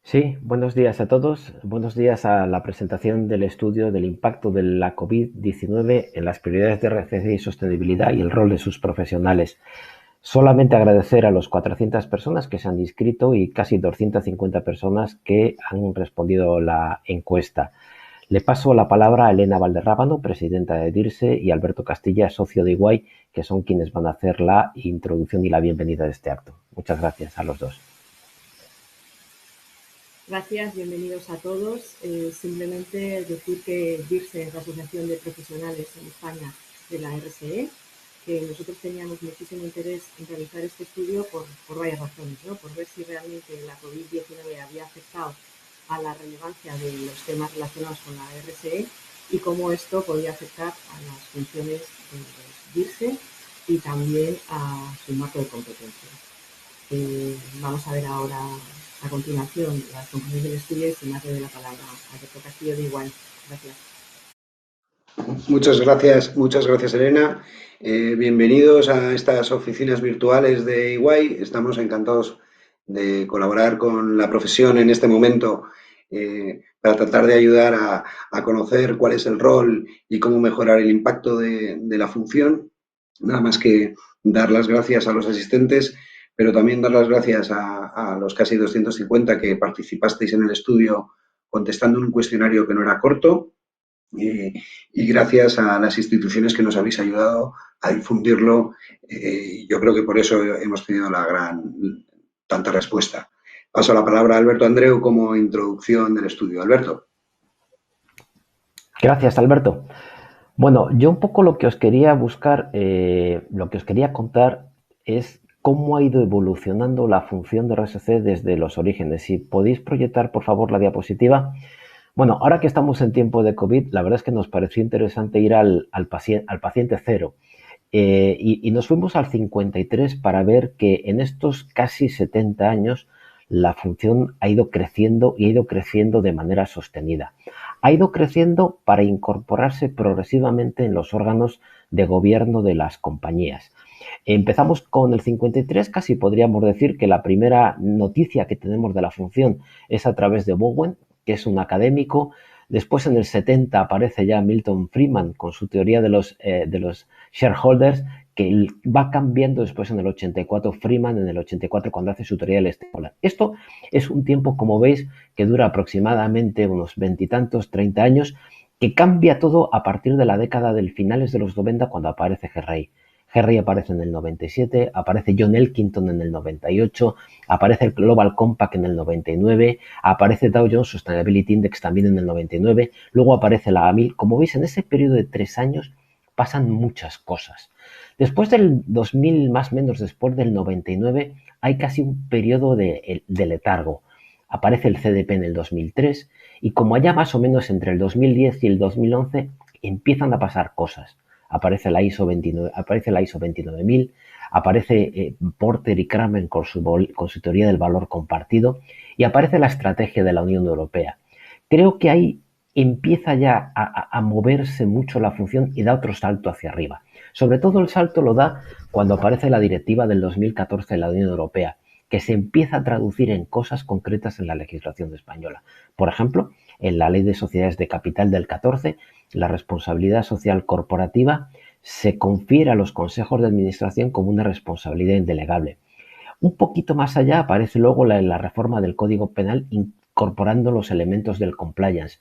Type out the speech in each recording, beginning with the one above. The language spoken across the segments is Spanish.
Sí, buenos días a todos. Buenos días a la presentación del estudio del impacto de la COVID-19 en las prioridades de RCC y sostenibilidad y el rol de sus profesionales. Solamente agradecer a los 400 personas que se han inscrito y casi 250 personas que han respondido la encuesta. Le paso la palabra a Elena Valderrábano, presidenta de DIRSE, y Alberto Castilla, socio de Iguay, que son quienes van a hacer la introducción y la bienvenida de este acto. Muchas gracias a los dos. Gracias, bienvenidos a todos. Simplemente decir que DIRSE es la Asociación de Profesionales en España de la RSE, que nosotros teníamos muchísimo interés en realizar este estudio por varias razones, ¿no? Por ver si realmente la COVID-19 había afectado a la relevancia de los temas relacionados con la RSE y cómo esto podía afectar a las funciones de los DIRSE y también a su marco de competencia. Vamos a ver ahora a continuación las conclusiones del estudio y sin más le doy la palabra a Alberto Castillo de Igual. Gracias. Muchas gracias Elena. Bienvenidos a estas oficinas virtuales de Iguay. Estamos encantados de colaborar con la profesión en este momento para tratar de ayudar a conocer cuál es el rol y cómo mejorar el impacto de la función. Nada más que dar las gracias a los asistentes, pero también dar las gracias a los casi 250 que participasteis en el estudio contestando un cuestionario que no era corto y gracias a las instituciones que nos habéis ayudado a difundirlo. Yo creo que por eso hemos tenido tanta respuesta. Paso la palabra a Alberto Andreu como introducción del estudio. Alberto. Gracias, Alberto. Bueno, yo un poco lo que os quería buscar, lo que os quería contar es cómo ha ido evolucionando la función de RSC desde los orígenes. Si podéis proyectar, por favor, la diapositiva. Bueno, ahora que estamos en tiempo de COVID, la verdad es que nos pareció interesante ir al paciente cero. Y nos fuimos al 53 para ver que en estos casi 70 años la función ha ido creciendo y ha ido creciendo de manera sostenida. Ha ido creciendo para incorporarse progresivamente en los órganos de gobierno de las compañías. Empezamos con el 53, casi podríamos decir que la primera noticia que tenemos de la función es a través de Bowen, que es un académico. Después en el 70 aparece ya Milton Friedman con su teoría de los shareholders, que va cambiando después en el 84, Friedman en el 84 cuando hace su teoría del stakeholder. Esto es un tiempo, como veis, que dura aproximadamente unos veintitantos, 30 años, que cambia todo a partir de la década del finales de los 90 cuando aparece Gerrey. Gerrey aparece en el 97, aparece John Elkington en el 98, aparece el Global Compact en el 99, aparece Dow Jones Sustainability Index también en el 99, luego aparece la AMIL. Como veis, en ese periodo de 3 años pasan muchas cosas. Después del 2000, más o menos después del 99, hay casi un periodo de letargo. Aparece el CDP en el 2003 y como allá más o menos entre el 2010 y el 2011 empiezan a pasar cosas. Aparece la ISO 29, aparece la ISO 29000, aparece Porter y Kramer con su teoría del valor compartido y aparece la estrategia de la Unión Europea. Creo que ahí empieza ya a moverse mucho la función y da otro salto hacia arriba. Sobre todo el salto lo da cuando aparece la directiva del 2014 de la Unión Europea, que se empieza a traducir en cosas concretas en la legislación española. Por ejemplo, en la Ley de Sociedades de Capital del 14, la responsabilidad social corporativa se confiere a los consejos de administración como una responsabilidad indelegable. Un poquito más allá aparece luego la reforma del Código Penal incorporando los elementos del compliance.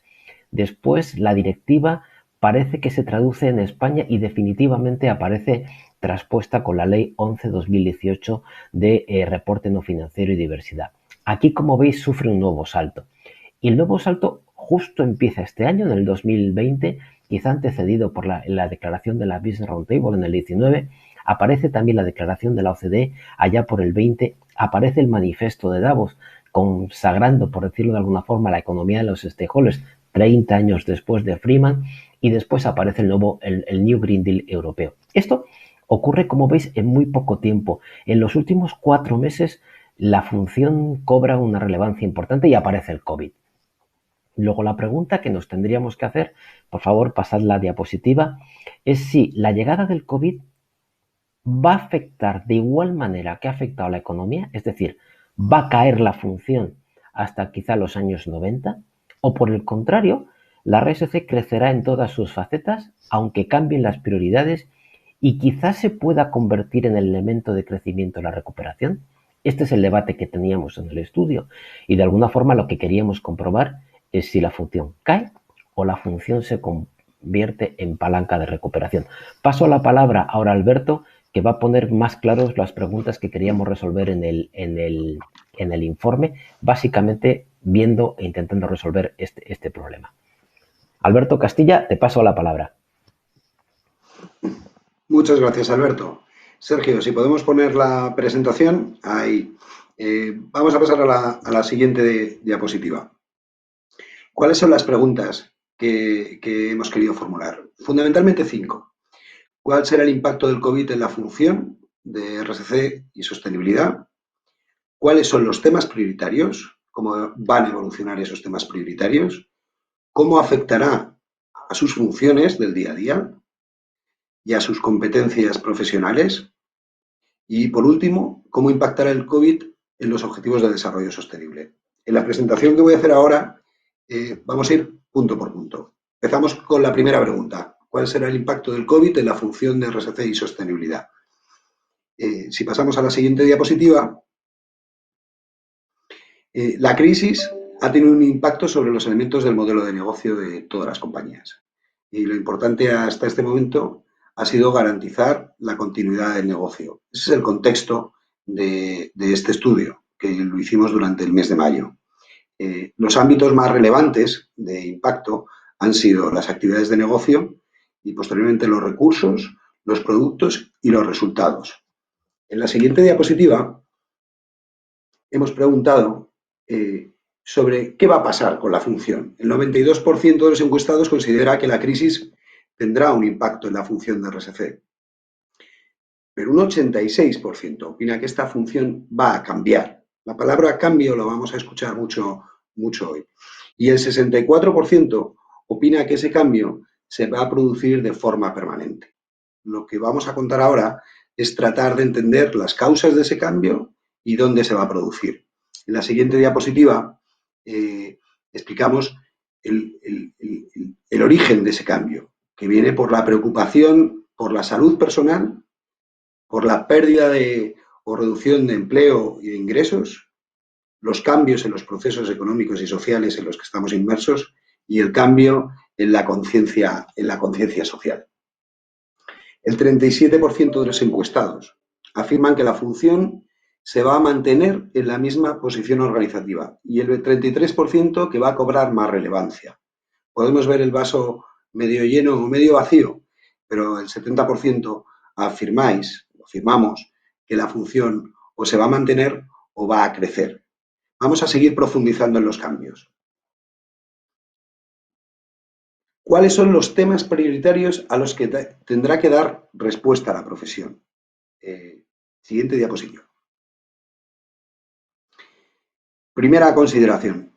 Después la directiva parece que se traduce en España y definitivamente aparece traspuesta con la Ley 11/2018 de reporte no financiero y diversidad. Aquí, como veis, sufre un nuevo salto. Y el nuevo salto justo empieza este año, en el 2020, quizá antecedido por la declaración de la Business Roundtable en el 19, aparece también la declaración de la OCDE allá por el 20, aparece el manifiesto de Davos, consagrando, por decirlo de alguna forma, la economía de los stakeholders 30 años después de Freeman, y después aparece el New Green Deal europeo. Esto ocurre, como veis, en muy poco tiempo. En los últimos 4 meses la función cobra una relevancia importante y aparece el COVID. Luego la pregunta que nos tendríamos que hacer, por favor pasad la diapositiva, es si la llegada del COVID va a afectar de igual manera que ha afectado a la economía, es decir, va a caer la función hasta quizá los años 90? ¿O por el contrario, la RSC crecerá en todas sus facetas, aunque cambien las prioridades y quizás se pueda convertir en el elemento de crecimiento de la recuperación? Este es el debate que teníamos en el estudio y de alguna forma lo que queríamos comprobar es si la función cae o la función se convierte en palanca de recuperación. Paso la palabra ahora a Alberto, que va a poner más claros las preguntas que queríamos resolver en el informe, básicamente viendo e intentando resolver este problema. Alberto Castilla, te paso la palabra. Muchas gracias, Alberto. Sergio, si podemos poner la presentación, ahí. Vamos a pasar a la siguiente diapositiva. ¿Cuáles son las preguntas que hemos querido formular? Fundamentalmente 5. ¿Cuál será el impacto del COVID en la función de RSC y sostenibilidad? ¿Cuáles son los temas prioritarios? ¿Cómo van a evolucionar esos temas prioritarios? ¿Cómo afectará a sus funciones del día a día y a sus competencias profesionales? Y, por último, ¿cómo impactará el COVID en los objetivos de desarrollo sostenible? En la presentación que voy a hacer ahora vamos a ir punto por punto. Empezamos con la primera pregunta. ¿Cuál será el impacto del COVID en la función de RSC y sostenibilidad? Si pasamos a la siguiente diapositiva, la crisis ha tenido un impacto sobre los elementos del modelo de negocio de todas las compañías. Y lo importante hasta este momento ha sido garantizar la continuidad del negocio. Ese es el contexto de este estudio, que lo hicimos durante el mes de mayo. Los ámbitos más relevantes de impacto han sido las actividades de negocio y posteriormente los recursos, los productos y los resultados. En la siguiente diapositiva hemos preguntado sobre qué va a pasar con la función. El 92% de los encuestados considera que la crisis tendrá un impacto en la función de RSC, pero un 86% opina que esta función va a cambiar. La palabra cambio lo vamos a escuchar mucho hoy. Y el 64% opina que ese cambio se va a producir de forma permanente. Lo que vamos a contar ahora es tratar de entender las causas de ese cambio y dónde se va a producir. En la siguiente diapositiva explicamos el origen de ese cambio, que viene por la preocupación por la salud personal, por la pérdida o reducción de empleo y de ingresos, los cambios en los procesos económicos y sociales en los que estamos inmersos y el cambio en la conciencia social. El 37% de los encuestados afirman que la función se va a mantener en la misma posición organizativa y el 33% que va a cobrar más relevancia. Podemos ver el vaso medio lleno o medio vacío, pero el 70% afirmamos que la función o se va a mantener o va a crecer. Vamos a seguir profundizando en los cambios. ¿Cuáles son los temas prioritarios a los que tendrá que dar respuesta la profesión? Siguiente diapositiva. Primera consideración.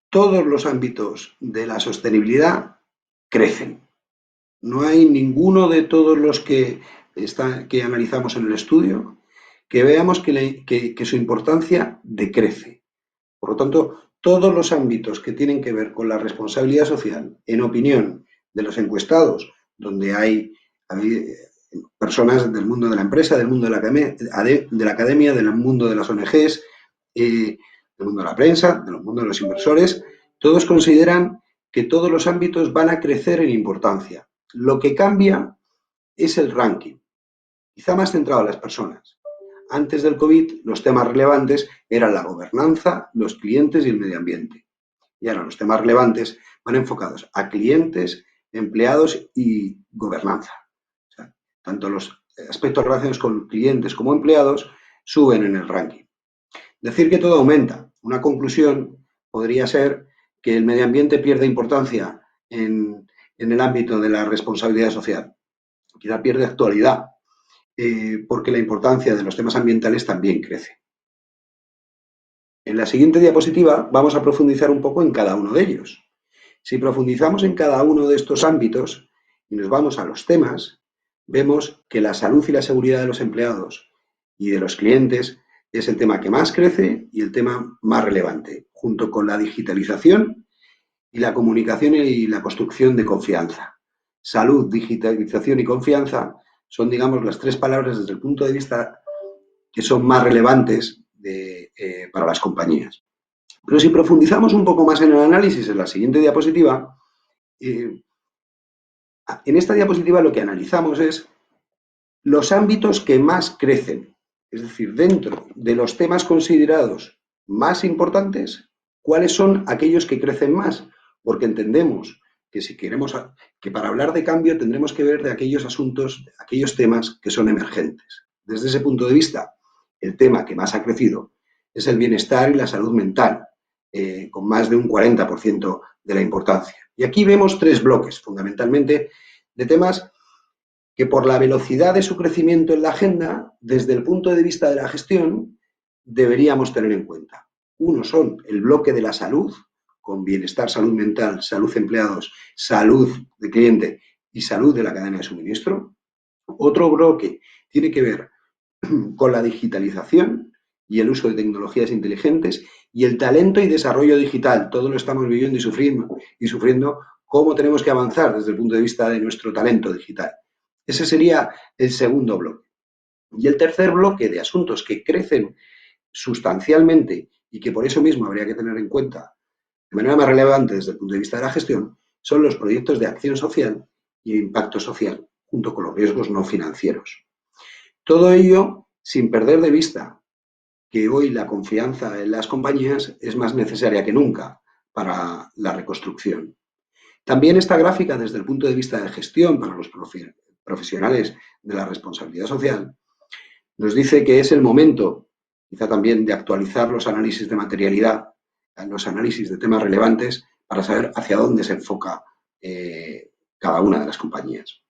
Todos los ámbitos de la sostenibilidad crecen. No hay ninguno de todos los que analizamos en el estudio que veamos que su importancia decrece. Por lo tanto, todos los ámbitos que tienen que ver con la responsabilidad social, en opinión de los encuestados, donde hay personas del mundo de la empresa, del mundo de la academia, del mundo de las ONGs, del mundo de la prensa, del mundo de los inversores, todos consideran que todos los ámbitos van a crecer en importancia. Lo que cambia es el ranking, quizá más centrado en las personas. Antes del COVID, los temas relevantes eran la gobernanza, los clientes y el medio ambiente. Y ahora los temas relevantes van enfocados a clientes, empleados y gobernanza. O sea, tanto los aspectos relacionados con clientes como empleados suben en el ranking. Decir que todo aumenta. Una conclusión podría ser que el medio ambiente pierde importancia en el ámbito de la responsabilidad social. Quizá pierde actualidad. Porque la importancia de los temas ambientales también crece. En la siguiente diapositiva vamos a profundizar un poco en cada uno de ellos. Si profundizamos en cada uno de estos ámbitos y nos vamos a los temas, vemos que la salud y la seguridad de los empleados y de los clientes es el tema que más crece y el tema más relevante, junto con la digitalización y la comunicación y la construcción de confianza. Salud, digitalización y confianza son, digamos, las tres palabras desde el punto de vista que son más relevantes para las compañías. Pero si profundizamos un poco más en el análisis, en la siguiente diapositiva, en esta diapositiva lo que analizamos es los ámbitos que más crecen, es decir, dentro de los temas considerados más importantes, ¿cuáles son aquellos que crecen más? Porque entendemos que si queremos, que para hablar de cambio tendremos que ver de aquellos asuntos, aquellos temas que son emergentes. Desde ese punto de vista, el tema que más ha crecido es el bienestar y la salud mental, con más de un 40% de la importancia. Y aquí vemos tres bloques, fundamentalmente, de temas que por la velocidad de su crecimiento en la agenda, desde el punto de vista de la gestión, deberíamos tener en cuenta. Uno son el bloque de la salud, con bienestar, salud mental, salud de empleados, salud de cliente y salud de la cadena de suministro. Otro bloque tiene que ver con la digitalización y el uso de tecnologías inteligentes y el talento y desarrollo digital. Todo lo estamos viviendo y sufriendo cómo tenemos que avanzar desde el punto de vista de nuestro talento digital. Ese sería el segundo bloque. Y el tercer bloque de asuntos que crecen sustancialmente y que por eso mismo habría que tener en cuenta de manera más relevante desde el punto de vista de la gestión son los proyectos de acción social y de impacto social, junto con los riesgos no financieros. Todo ello sin perder de vista que hoy la confianza en las compañías es más necesaria que nunca para la reconstrucción. También esta gráfica, desde el punto de vista de gestión para los profesionales de la responsabilidad social, nos dice que es el momento, quizá también, de actualizar los análisis de materialidad, los análisis de temas relevantes, para saber hacia dónde se enfoca cada una de las compañías.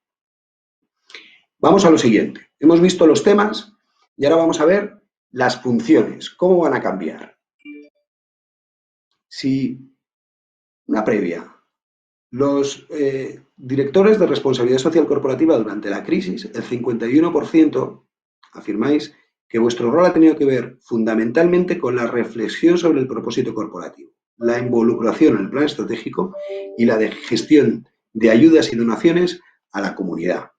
Vamos a lo siguiente. Hemos visto los temas y ahora vamos a ver las funciones, cómo van a cambiar. Si una previa. Los directores de responsabilidad social corporativa durante la crisis, el 51% afirmáis que vuestro rol ha tenido que ver fundamentalmente con la reflexión sobre el propósito corporativo, la involucración en el plan estratégico y la de gestión de ayudas y donaciones a la comunidad.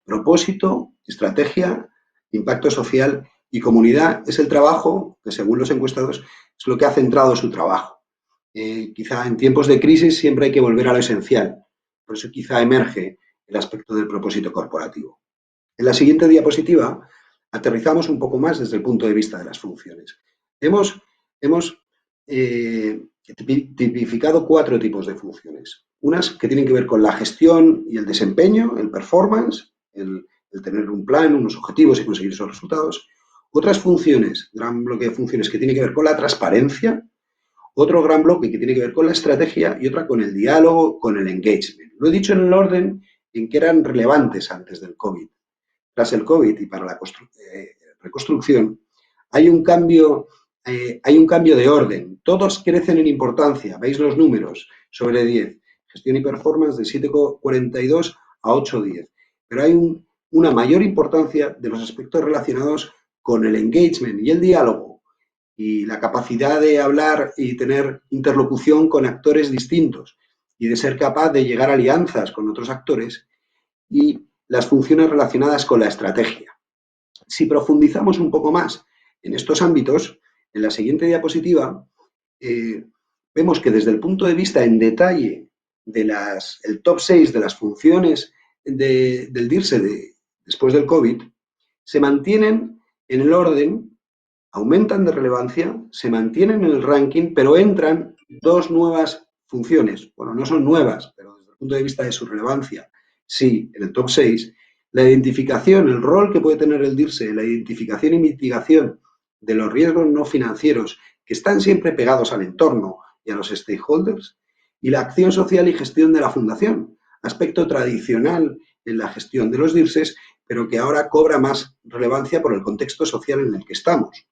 Propósito, estrategia, impacto social y comunidad es el trabajo que, según los encuestados, es lo que ha centrado su trabajo. Quizá en tiempos de crisis siempre hay que volver a lo esencial. Por eso quizá emerge el aspecto del propósito corporativo. En la siguiente diapositiva aterrizamos un poco más desde el punto de vista de las funciones. Hemos tipificado 4 tipos de funciones. Unas que tienen que ver con la gestión y el desempeño, el performance, el tener un plan, unos objetivos y conseguir esos resultados. Otras funciones, gran bloque de funciones que tiene que ver con la transparencia. Otro gran bloque que tiene que ver con la estrategia y otra con el diálogo, con el engagement. Lo he dicho en el orden en que eran relevantes antes del COVID. Tras el COVID y para la reconstrucción hay un cambio de orden. Todos crecen en importancia. Veis los números sobre 10. Gestión y performance de 7,42 a 8,10. Pero hay una mayor importancia de los aspectos relacionados con el engagement y el diálogo y la capacidad de hablar y tener interlocución con actores distintos y de ser capaz de llegar a alianzas con otros actores y las funciones relacionadas con la estrategia. Si profundizamos un poco más en estos ámbitos, en la siguiente diapositiva vemos que desde el punto de vista en detalle del top 6 de las funciones del DIRSE después del COVID, se mantienen en el orden, aumentan de relevancia, se mantienen en el ranking, pero entran 2 nuevas funciones. Bueno, no son nuevas, pero desde el punto de vista de su relevancia, sí, en el top 6, la identificación, el rol que puede tener el DIRSE, la identificación y mitigación de los riesgos no financieros que están siempre pegados al entorno y a los stakeholders, y la acción social y gestión de la fundación, aspecto tradicional en la gestión de los DIRSES, pero que ahora cobra más relevancia por el contexto social en el que estamos.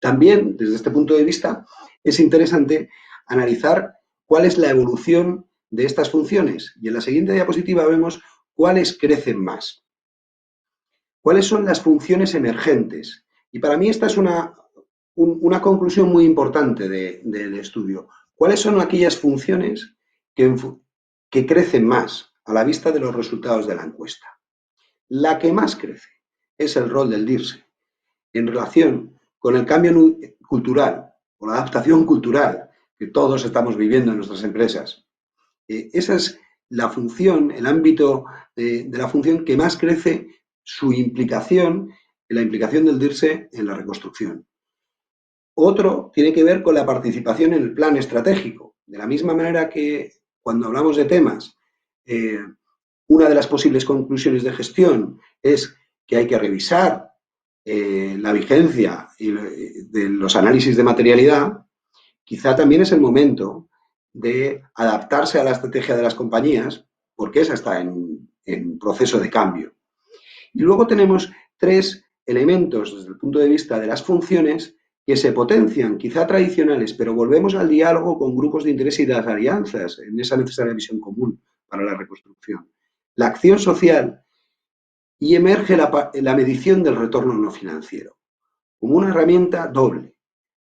También, desde este punto de vista, es interesante analizar cuál es la evolución de estas funciones. Y en la siguiente diapositiva vemos cuáles crecen más. ¿Cuáles son las funciones emergentes? Y para mí esta es una conclusión muy importante del estudio. ¿Cuáles son aquellas funciones que crecen más a la vista de los resultados de la encuesta? La que más crece es el rol del DIRSE en relación con el cambio cultural o la adaptación cultural que todos estamos viviendo en nuestras empresas. Esa es la función, el ámbito de la función que más crece su implicación, la implicación del DIRSE en la reconstrucción. Otro tiene que ver con la participación en el plan estratégico. De la misma manera que cuando hablamos de temas, una de las posibles conclusiones de gestión es que hay que revisar la vigencia de los análisis de materialidad, quizá también es el momento de adaptarse a la estrategia de las compañías, porque esa está en proceso de cambio. Y luego tenemos tres elementos desde el punto de vista de las funciones que se potencian, quizá tradicionales, pero volvemos al diálogo con grupos de interés y las alianzas en esa necesaria visión común para la reconstrucción. La acción social y emerge la medición del retorno no financiero como una herramienta doble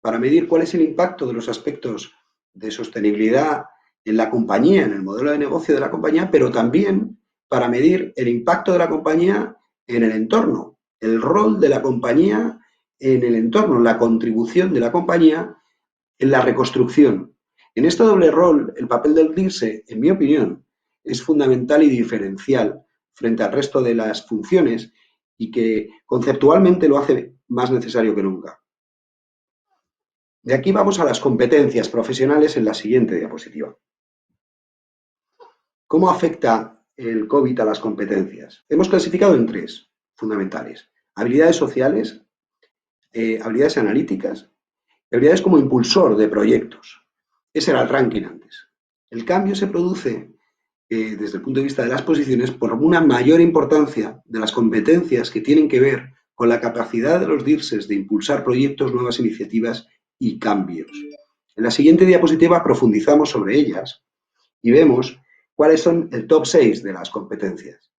para medir cuál es el impacto de los aspectos de sostenibilidad en la compañía, en el modelo de negocio de la compañía, pero también para medir el impacto de la compañía en el entorno, el rol de la compañía en el entorno, la contribución de la compañía en la reconstrucción. En este doble rol, el papel del DIRSE, en mi opinión, es fundamental y diferencial frente al resto de las funciones y que conceptualmente lo hace más necesario que nunca. De aquí vamos a las competencias profesionales en la siguiente diapositiva. ¿Cómo afecta el COVID a las competencias? Hemos clasificado en tres fundamentales. Habilidades sociales, habilidades analíticas, habilidades como impulsor de proyectos. Ese era el ranking antes. El cambio se produce desde el punto de vista de las posiciones por una mayor importancia de las competencias que tienen que ver con la capacidad de los DIRSES de impulsar proyectos, nuevas iniciativas y cambios. En la siguiente diapositiva profundizamos sobre ellas y vemos cuáles son el top 6 de las competencias.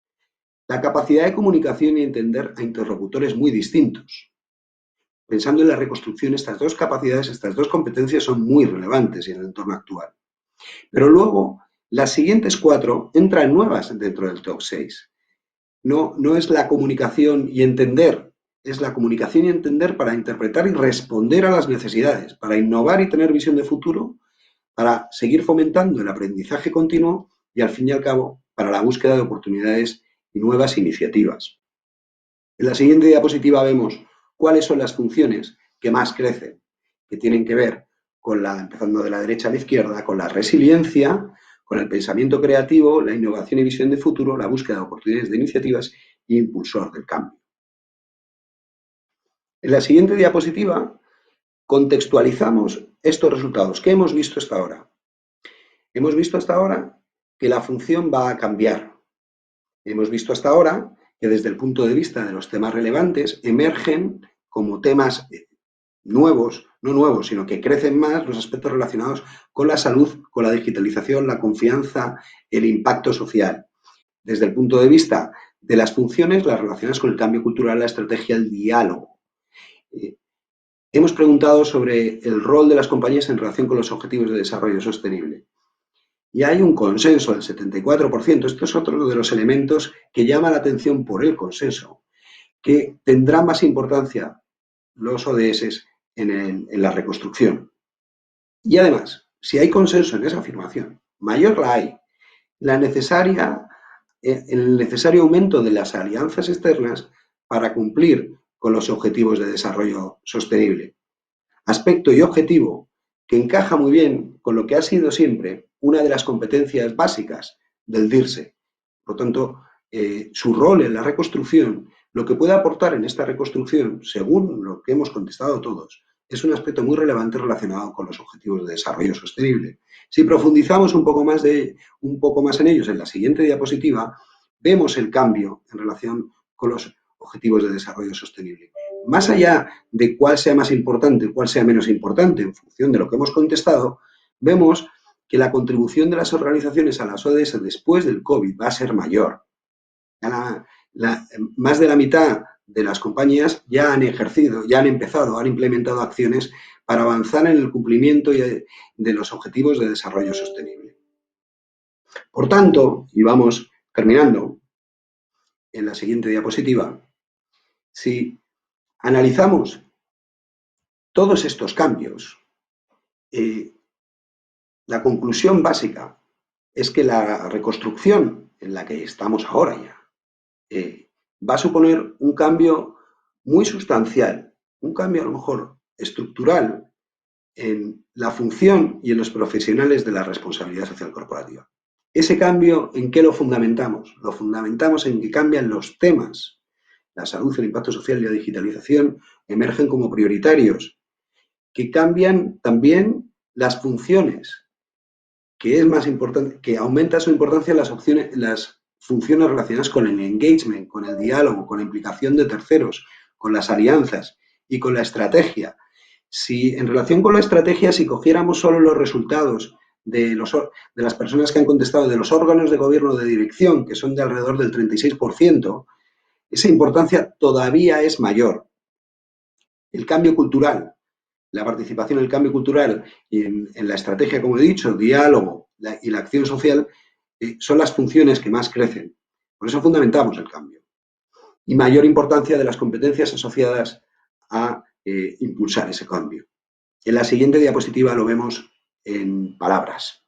La capacidad de comunicación y entender a interlocutores muy distintos. Pensando en la reconstrucción, estas dos capacidades, estas dos competencias son muy relevantes en el entorno actual. Pero luego, las siguientes 4 entran nuevas dentro del top 6. No es la comunicación y entender, es la comunicación y entender para interpretar y responder a las necesidades, para innovar y tener visión de futuro, para seguir fomentando el aprendizaje continuo y, al fin y al cabo, para la búsqueda de oportunidades y nuevas iniciativas. En la siguiente diapositiva vemos cuáles son las funciones que más crecen, que tienen que ver con empezando de la derecha a la izquierda, con la resiliencia, con el pensamiento creativo, la innovación y visión de futuro, la búsqueda de oportunidades de iniciativas y impulsor del cambio. En la siguiente diapositiva contextualizamos estos resultados. ¿Qué hemos visto hasta ahora? Hemos visto hasta ahora que la función va a cambiar. Hemos visto hasta ahora que desde el punto de vista de los temas relevantes emergen como temas nuevos, no nuevos, sino que crecen más los aspectos relacionados con la salud, con la digitalización, la confianza, el impacto social. Desde el punto de vista de las funciones, las relacionadas con el cambio cultural, la estrategia, el diálogo. Hemos preguntado sobre el rol de las compañías en relación con los objetivos de desarrollo sostenible. Y hay un consenso del 74%. Esto es otro de los elementos que llama la atención por el consenso, que tendrá más importancia los ODS en la reconstrucción. Y además, si hay consenso en esa afirmación, mayor la hay, el necesario aumento de las alianzas externas para cumplir con los objetivos de desarrollo sostenible. Aspecto y objetivo que encaja muy bien con lo que ha sido siempre una de las competencias básicas del DIRSE. Por lo tanto, su rol en la reconstrucción, lo que puede aportar en esta reconstrucción, según lo que hemos contestado todos, es un aspecto muy relevante relacionado con los objetivos de desarrollo sostenible. Si profundizamos un poco más en ellos en la siguiente diapositiva, vemos el cambio en relación con los objetivos de desarrollo sostenible. Más allá de cuál sea más importante, cuál sea menos importante, en función de lo que hemos contestado, vemos que la contribución de las organizaciones a las ODS después del COVID va a ser mayor. Más de la mitad de las compañías ya han ejercido, ya han empezado, han implementado acciones para avanzar en el cumplimiento de los objetivos de desarrollo sostenible. Por tanto, y vamos terminando en la siguiente diapositiva, si analizamos todos estos cambios, la conclusión básica es que la reconstrucción en la que estamos ahora ya va a suponer un cambio muy sustancial, un cambio a lo mejor estructural en la función y en los profesionales de la responsabilidad social corporativa. Ese cambio, ¿en qué lo fundamentamos? Lo fundamentamos en que cambian los temas. La salud, el impacto social y la digitalización emergen como prioritarios, que cambian también las funciones, que es más importante, que aumenta su importancia las funciones relacionadas con el engagement, con el diálogo, con la implicación de terceros, con las alianzas y con la estrategia. Si en relación con la estrategia, si cogiéramos solo los resultados de las personas que han contestado, de los órganos de gobierno de dirección, que son de alrededor del 36%, esa importancia todavía es mayor. El cambio cultural, la participación en el cambio cultural y en la estrategia, como he dicho, el diálogo y la acción social, son las funciones que más crecen. Por eso fundamentamos el cambio. Y mayor importancia de las competencias asociadas a impulsar ese cambio. En la siguiente diapositiva lo vemos en palabras.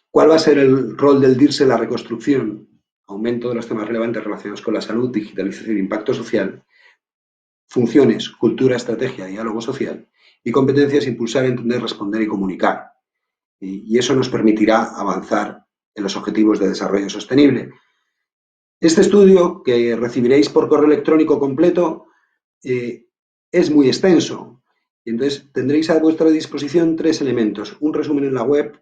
¿Cuál va a ser el rol del DIRSE en la reconstrucción? Aumento de los temas relevantes relacionados con la salud, digitalización e impacto social. Funciones, cultura, estrategia, diálogo social. Y competencias, impulsar, entender, responder y comunicar. Y eso nos permitirá avanzar en los objetivos de desarrollo sostenible. Este estudio, que recibiréis por correo electrónico completo, es muy extenso. Y entonces tendréis a vuestra disposición 3 elementos. Un resumen en la web,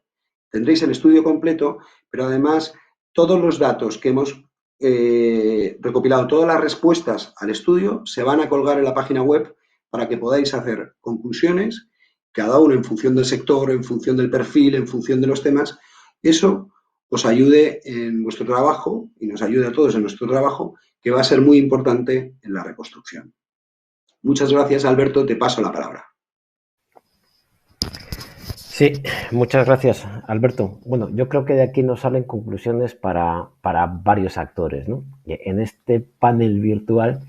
tendréis el estudio completo, pero además todos los datos que hemos recopilado, todas las respuestas al estudio se van a colgar en la página web para que podáis hacer conclusiones, cada uno en función del sector, en función del perfil, en función de los temas. Eso os ayude en vuestro trabajo y nos ayude a todos en nuestro trabajo, que va a ser muy importante en la reconstrucción. Muchas gracias, Alberto. Te paso la palabra. Sí, muchas gracias, Alberto. Bueno, yo creo que de aquí nos salen conclusiones para varios actores, ¿no? En este panel virtual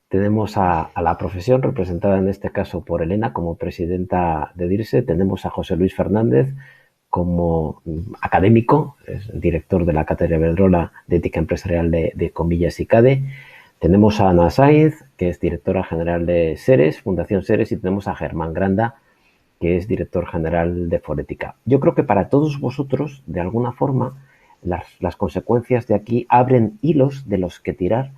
tenemos a la profesión, representada en este caso por Elena como presidenta de DIRSE. Tenemos a José Luis Fernández como académico, es director de la Cátedra Iberdrola de Ética Empresarial de Comillas y CADE. Tenemos a Ana Sainz, que es directora general de SERES, Fundación SERES, y tenemos a Germán Granda, que es director general de Forética. Yo creo que para todos vosotros, de alguna forma, las consecuencias de aquí abren hilos de los que tirar,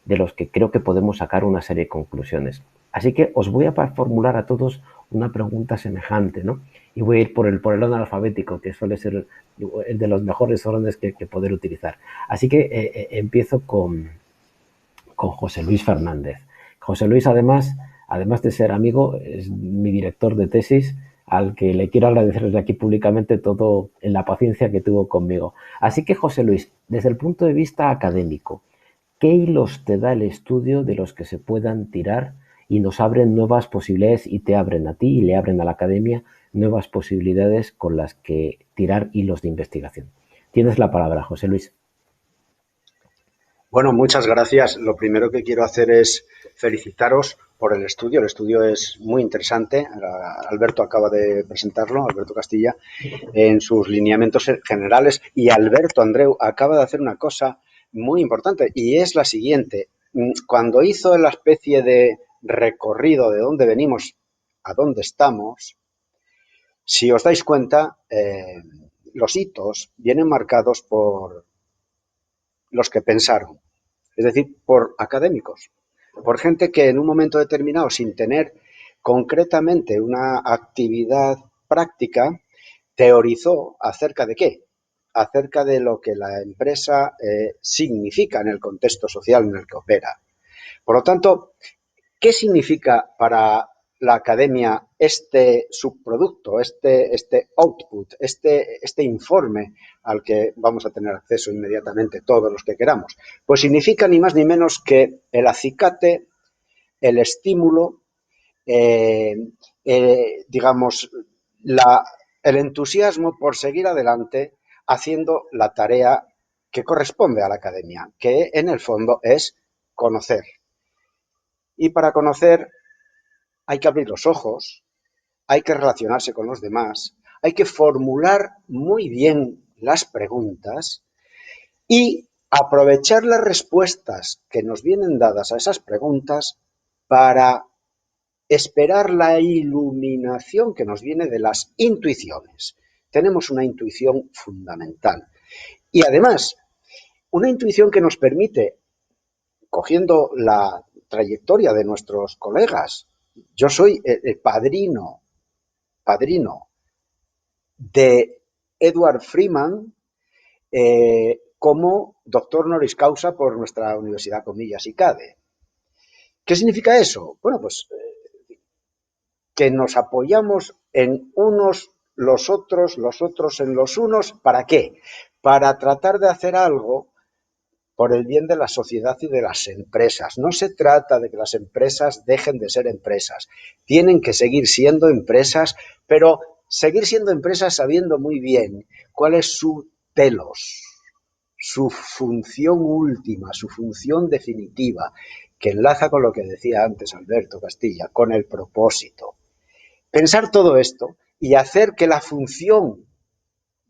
de los que creo que podemos sacar una serie de conclusiones. Así que os voy a formular a todos una pregunta semejante, ¿no? Y voy a ir por el orden alfabético, que suele ser el de los mejores órdenes que poder utilizar. Así que empiezo con José Luis Fernández. José Luis, además de ser amigo, es mi director de tesis, al que le quiero agradecer desde aquí públicamente todo en la paciencia que tuvo conmigo. Así que, José Luis, desde el punto de vista académico, ¿qué hilos te da el estudio de los que se puedan tirar y nos abren nuevas posibilidades y te abren a ti y le abren a la academia nuevas posibilidades con las que tirar hilos de investigación? Tienes la palabra, José Luis. Bueno, muchas gracias. Lo primero que quiero hacer es felicitaros por el estudio. El estudio es muy interesante. Alberto acaba de presentarlo, Alberto Castilla, en sus lineamientos generales. Y Alberto Andreu acaba de hacer una cosa muy importante y es la siguiente. Cuando hizo la especie de recorrido de dónde venimos a dónde estamos, si os dais cuenta, los hitos vienen marcados por los que pensaron, es decir, por académicos, por gente que en un momento determinado, sin tener concretamente una actividad práctica, teorizó acerca de qué, acerca de lo que la empresa significa en el contexto social en el que opera. Por lo tanto, ¿qué significa para la academia este subproducto, este output, este informe al que vamos a tener acceso inmediatamente todos los que queramos? Pues significa ni más ni menos que el acicate, el estímulo, digamos, el entusiasmo por seguir adelante haciendo la tarea que corresponde a la academia, que en el fondo es conocer. Y para conocer hay que abrir los ojos, hay que relacionarse con los demás, hay que formular muy bien las preguntas y aprovechar las respuestas que nos vienen dadas a esas preguntas para esperar la iluminación que nos viene de las intuiciones. Tenemos una intuición fundamental. Y además, una intuición que nos permite, cogiendo la trayectoria de nuestros colegas, yo soy el padrino de Edward Freeman como doctor honoris causa por nuestra Universidad Comillas y CADE. ¿Qué significa eso? Bueno, pues que nos apoyamos en unos los otros en los unos. ¿Para qué? Para tratar de hacer algo por el bien de la sociedad y de las empresas. No se trata de que las empresas dejen de ser empresas. Tienen que seguir siendo empresas, pero seguir siendo empresas sabiendo muy bien cuál es su telos, su función última, su función definitiva, que enlaza con lo que decía antes Alberto Castilla, con el propósito. Pensar todo esto y hacer que la función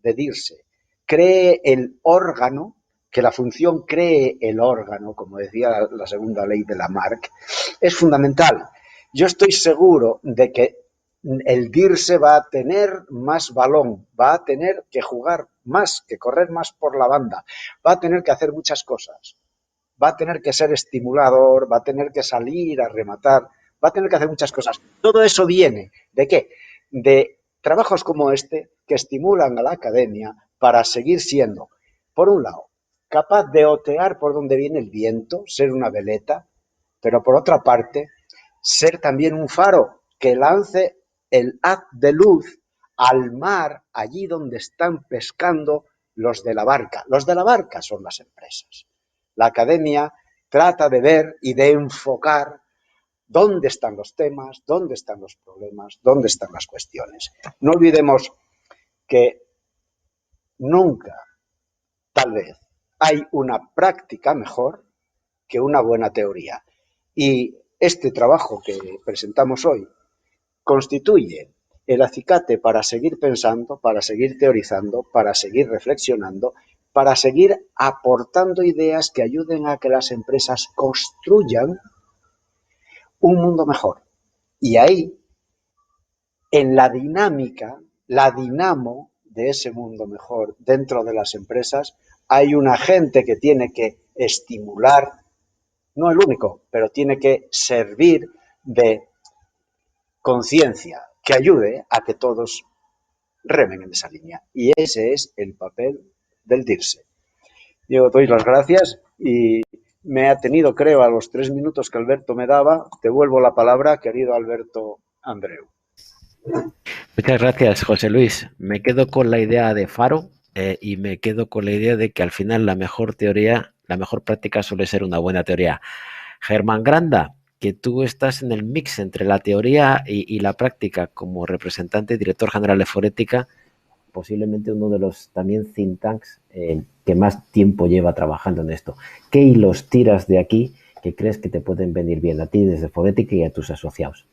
de DIRSE cree el órgano, que la función cree el órgano, como decía la segunda ley de Lamarck, es fundamental. Yo estoy seguro de que el DIRSE va a tener más balón, va a tener que jugar más, que correr más por la banda, va a tener que hacer muchas cosas, va a tener que ser estimulador, va a tener que salir a rematar, va a tener que hacer muchas cosas. Todo eso viene ¿de qué? De trabajos como este que estimulan a la academia para seguir siendo, por un lado, capaz de otear por donde viene el viento, ser una veleta, pero por otra parte, ser también un faro que lance el haz de luz al mar, allí donde están pescando los de la barca. Los de la barca son las empresas. La academia trata de ver y de enfocar dónde están los temas, dónde están los problemas, dónde están las cuestiones. No olvidemos que nunca, tal vez, hay una práctica mejor que una buena teoría. Y este trabajo que presentamos hoy constituye el acicate para seguir pensando, para seguir teorizando, para seguir reflexionando, para seguir aportando ideas que ayuden a que las empresas construyan un mundo mejor. Y ahí, en la dinámica, la dinamo de ese mundo mejor dentro de las empresas, hay un agente que tiene que estimular, no el único, pero tiene que servir de conciencia que ayude a que todos remen en esa línea. Y ese es el papel del DIRSE. Yo doy las gracias y me ha tenido, creo, a los 3 minutos que Alberto me daba. Te vuelvo la palabra, querido Alberto Andreu. Muchas gracias, José Luis. Me quedo con la idea de faro y me quedo con la idea de que al final la mejor teoría, la mejor práctica suele ser una buena teoría. Germán Granda, que tú estás en el mix entre la teoría y la práctica como representante y director general de Forética, posiblemente uno de los también think tanks que más tiempo lleva trabajando en esto. ¿Qué hilos tiras de aquí que crees que te pueden venir bien a ti desde Forética y a tus asociados?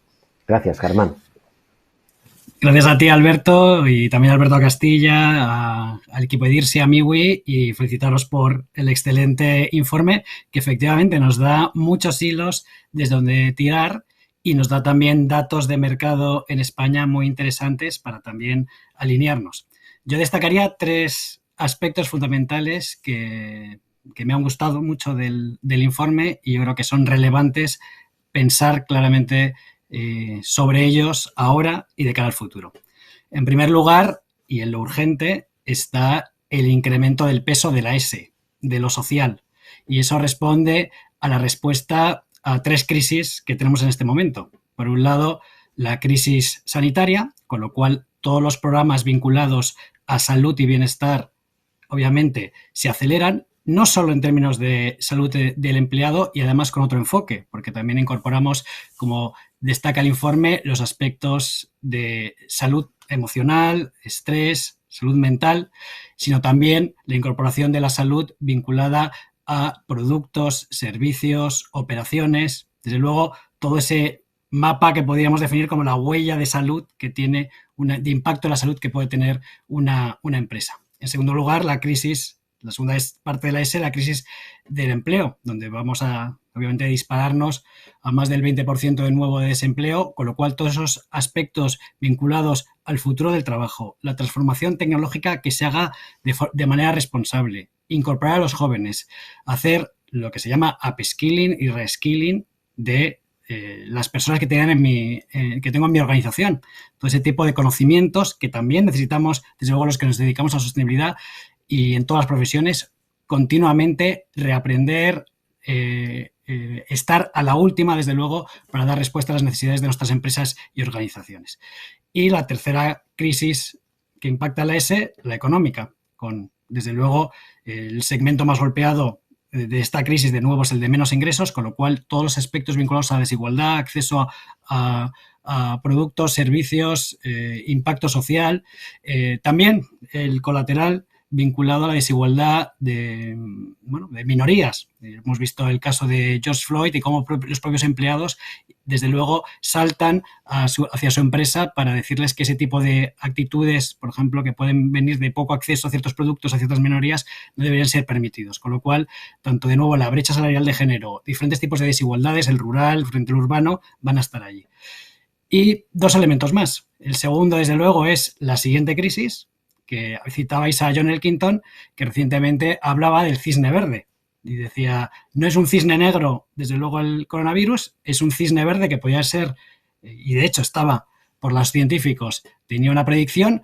Gracias, Germán. Gracias a ti, Alberto, y también a Alberto Castilla, al equipo de DIRSE, a MIWI, y felicitaros por el excelente informe que efectivamente nos da muchos hilos desde donde tirar y nos da también datos de mercado en España muy interesantes para también alinearnos. Yo destacaría 3 aspectos fundamentales que me han gustado mucho del informe y yo creo que son relevantes pensar claramente sobre ellos ahora y de cara al futuro. En primer lugar, y en lo urgente, está el incremento del peso de la S, de lo social. Y eso responde a la respuesta a 3 crisis que tenemos en este momento. Por un lado, la crisis sanitaria, con lo cual todos los programas vinculados a salud y bienestar, obviamente, se aceleran, no solo en términos de salud del empleado y además con otro enfoque, porque también incorporamos, como destaca el informe, los aspectos de salud emocional, estrés, salud mental, sino también la incorporación de la salud vinculada a productos, servicios, operaciones, desde luego todo ese mapa que podríamos definir como la huella de salud que tiene, de impacto en la salud que puede tener una empresa. En segundo lugar, la segunda parte de la S, la crisis del empleo, donde vamos a, obviamente, dispararnos a más del 20% de nuevo de desempleo, con lo cual todos esos aspectos vinculados al futuro del trabajo, la transformación tecnológica que se haga de manera responsable, incorporar a los jóvenes, hacer lo que se llama upskilling y reskilling de las personas que tengo en mi organización. Todo ese tipo de conocimientos que también necesitamos, desde luego los que nos dedicamos a la sostenibilidad y en todas las profesiones, continuamente reaprender, estar a la última, desde luego, para dar respuesta a las necesidades de nuestras empresas y organizaciones. Y la tercera crisis que impacta a la S, la económica, con, desde luego, el segmento más golpeado de esta crisis de nuevo es el de menos ingresos, con lo cual todos los aspectos vinculados a desigualdad, acceso a productos, servicios, impacto social, también el colateral vinculado a la desigualdad de minorías. Hemos visto el caso de George Floyd y cómo los propios empleados, desde luego, saltan hacia su empresa para decirles que ese tipo de actitudes, por ejemplo, que pueden venir de poco acceso a ciertos productos, a ciertas minorías, no deberían ser permitidos. Con lo cual, tanto de nuevo la brecha salarial de género, diferentes tipos de desigualdades, el rural frente al urbano, van a estar allí. Y dos elementos más. El segundo, desde luego, es la siguiente crisis, que citabais a John Elkington, que recientemente hablaba del cisne verde. Y decía, no es un cisne negro, desde luego, el coronavirus, es un cisne verde que podía ser, y de hecho estaba por los científicos, tenía una predicción,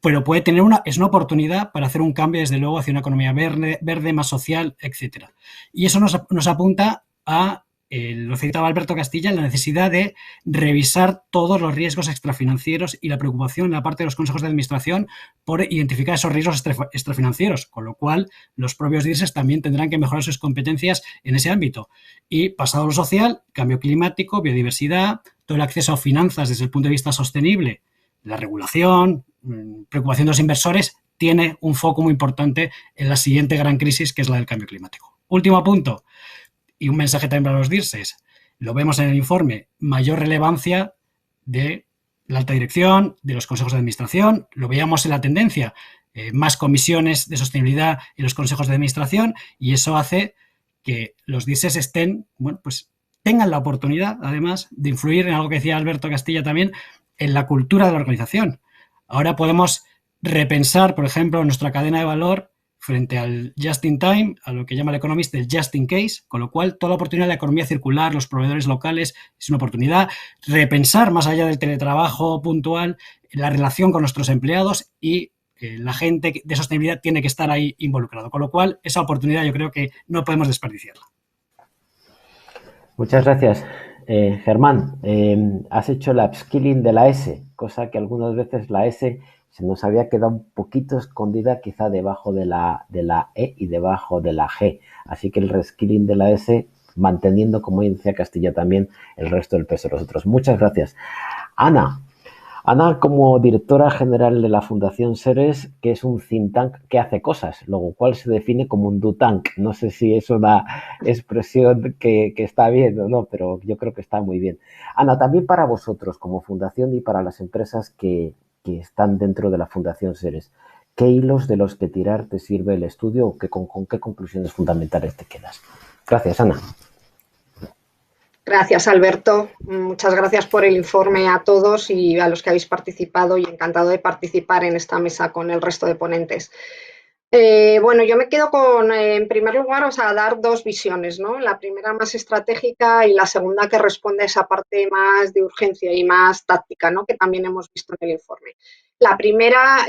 pero puede tener es una oportunidad para hacer un cambio, desde luego, hacia una economía verde más social, etc. Y eso nos apunta a, lo citaba Alberto Castilla, la necesidad de revisar todos los riesgos extrafinancieros y la preocupación en la parte de los consejos de administración por identificar esos riesgos extrafinancieros, con lo cual los propios DIRSES también tendrán que mejorar sus competencias en ese ámbito. Y pasado lo social, cambio climático, biodiversidad, todo el acceso a finanzas desde el punto de vista sostenible, la regulación, preocupación de los inversores, tiene un foco muy importante en la siguiente gran crisis, que es la del cambio climático. Último punto, y un mensaje también para los DIRSES, lo vemos en el informe, mayor relevancia de la alta dirección, de los consejos de administración, lo veíamos en la tendencia, más comisiones de sostenibilidad en los consejos de administración, y eso hace que los DIRSES tengan la oportunidad, además, de influir en algo que decía Alberto Castilla también, en la cultura de la organización. Ahora podemos repensar, por ejemplo, nuestra cadena de valor frente al just in time, a lo que llama el Economist el just in case, con lo cual toda la oportunidad de la economía circular, los proveedores locales, es una oportunidad. Repensar, más allá del teletrabajo puntual, la relación con nuestros empleados, y la gente de sostenibilidad tiene que estar ahí involucrado. Con lo cual, esa oportunidad yo creo que no podemos desperdiciarla. Muchas gracias. Germán, has hecho el upskilling de la S, cosa que algunas veces la S se nos había quedado un poquito escondida, quizá debajo de la E y debajo de la G. Así que el reskilling de la S, manteniendo, como decía Castilla también, el resto del peso de los otros. Muchas gracias. Ana, como directora general de la Fundación Seres, que es un think tank que hace cosas, lo cual se define como un do tank. No sé si es una expresión que está bien o no, pero yo creo que está muy bien. Ana, también para vosotros como fundación y para las empresas que están dentro de la Fundación Seres, ¿qué hilos de los que tirar te sirve el estudio o con qué conclusiones fundamentales te quedas? Gracias, Ana. Gracias, Alberto. Muchas gracias por el informe a todos y a los que habéis participado, y encantado de participar en esta mesa con el resto de ponentes. Bueno, yo me quedo con, en primer lugar, dar dos visiones, ¿no? La primera más estratégica y la segunda que responde a esa parte más de urgencia y más táctica, ¿no? Que también hemos visto en el informe. La primera,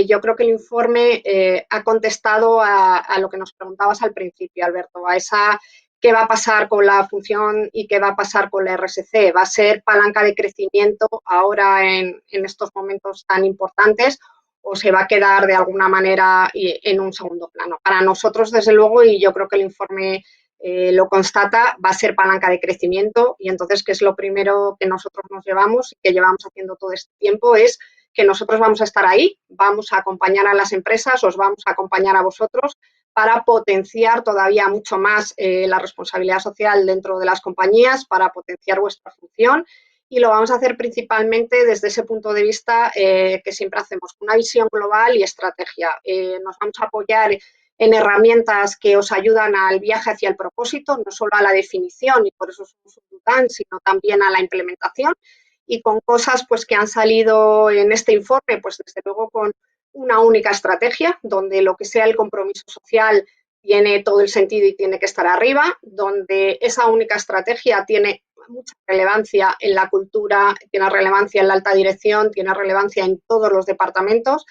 yo creo que el informe ha contestado a lo que nos preguntabas al principio, Alberto, a esa ¿qué va a pasar con la función y qué va a pasar con la RSC? ¿Va a ser palanca de crecimiento ahora en estos momentos tan importantes o se va a quedar de alguna manera en un segundo plano? Para nosotros, desde luego, y yo creo que el informe lo constata, va a ser palanca de crecimiento y entonces, ¿qué es lo primero que nosotros nos llevamos y que llevamos haciendo todo este tiempo? Es que nosotros vamos a estar ahí, vamos a acompañar a las empresas, os vamos a acompañar a vosotros para potenciar todavía mucho más la responsabilidad social dentro de las compañías, para potenciar vuestra función y lo vamos a hacer principalmente desde ese punto de vista que siempre hacemos, una visión global y estrategia. Nos vamos a apoyar en herramientas que os ayudan al viaje hacia el propósito, no solo a la definición, y por eso somos un Bután, sino también a la implementación, y con cosas pues, que han salido en este informe, pues desde luego con una única estrategia, donde lo que sea el compromiso social tiene todo el sentido y tiene que estar arriba, donde esa única estrategia tiene mucha relevancia en la cultura, tiene relevancia en la alta dirección, tiene relevancia en todos los departamentos.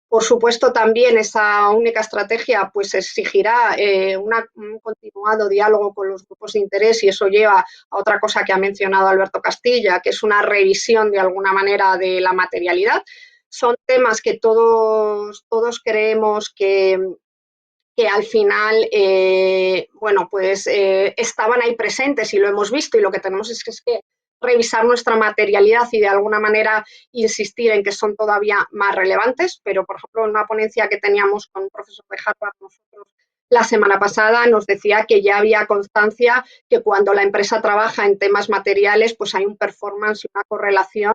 Por supuesto, también esa única estrategia pues exigirá un continuado diálogo con los grupos de interés y eso lleva a otra cosa que ha mencionado Alberto Castilla, que es una revisión de alguna manera de la materialidad. Son temas que todos creemos que al final, bueno, pues estaban ahí presentes y lo hemos visto y lo que tenemos es que revisar nuestra materialidad y de alguna manera insistir en que son todavía más relevantes, pero por ejemplo en una ponencia que teníamos con un profesor de Harvard nosotros la semana pasada nos decía que ya había constancia que cuando la empresa trabaja en temas materiales pues hay un performance y una correlación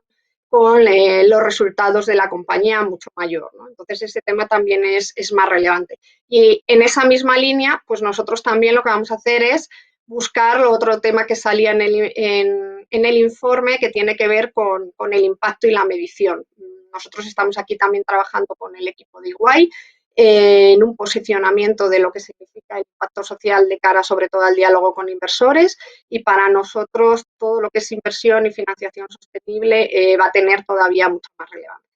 con los resultados de la compañía mucho mayor, ¿no? Entonces ese tema también es más relevante. Y en esa misma línea, pues nosotros también lo que vamos a hacer es buscar otro tema que salía en el informe que tiene que ver con el impacto y la medición. Nosotros estamos aquí también trabajando con el equipo de EY en un posicionamiento de lo que significa el impacto social de cara sobre todo al diálogo con inversores y para nosotros todo lo que es inversión y financiación sostenible va a tener todavía mucha más relevancia.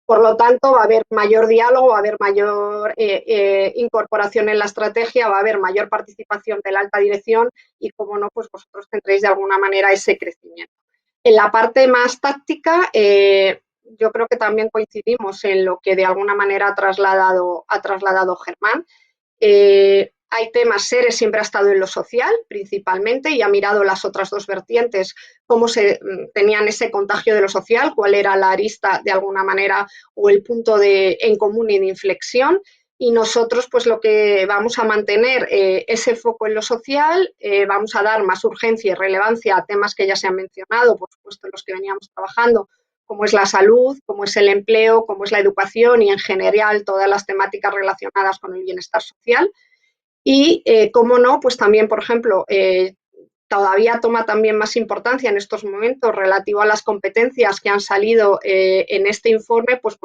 Por lo tanto, va a haber mayor diálogo, va a haber mayor incorporación en la estrategia, va a haber mayor participación de la alta dirección y, como no, pues vosotros tendréis de alguna manera ese crecimiento. En la parte más táctica, yo creo que también coincidimos en lo que de alguna manera ha trasladado Germán. Hay temas, SERES siempre ha estado en lo social principalmente y ha mirado las otras dos vertientes, cómo se tenían ese contagio de lo social, cuál era la arista de alguna manera o el punto en común y de inflexión. Y nosotros pues lo que vamos a mantener ese foco en lo social, vamos a dar más urgencia y relevancia a temas que ya se han mencionado, por supuesto los que veníamos trabajando, como es la salud, como es el empleo, como es la educación y en general todas las temáticas relacionadas con el bienestar social. Y, cómo no, pues también, por ejemplo, todavía toma también más importancia en estos momentos relativo a las competencias que han salido en este informe, pues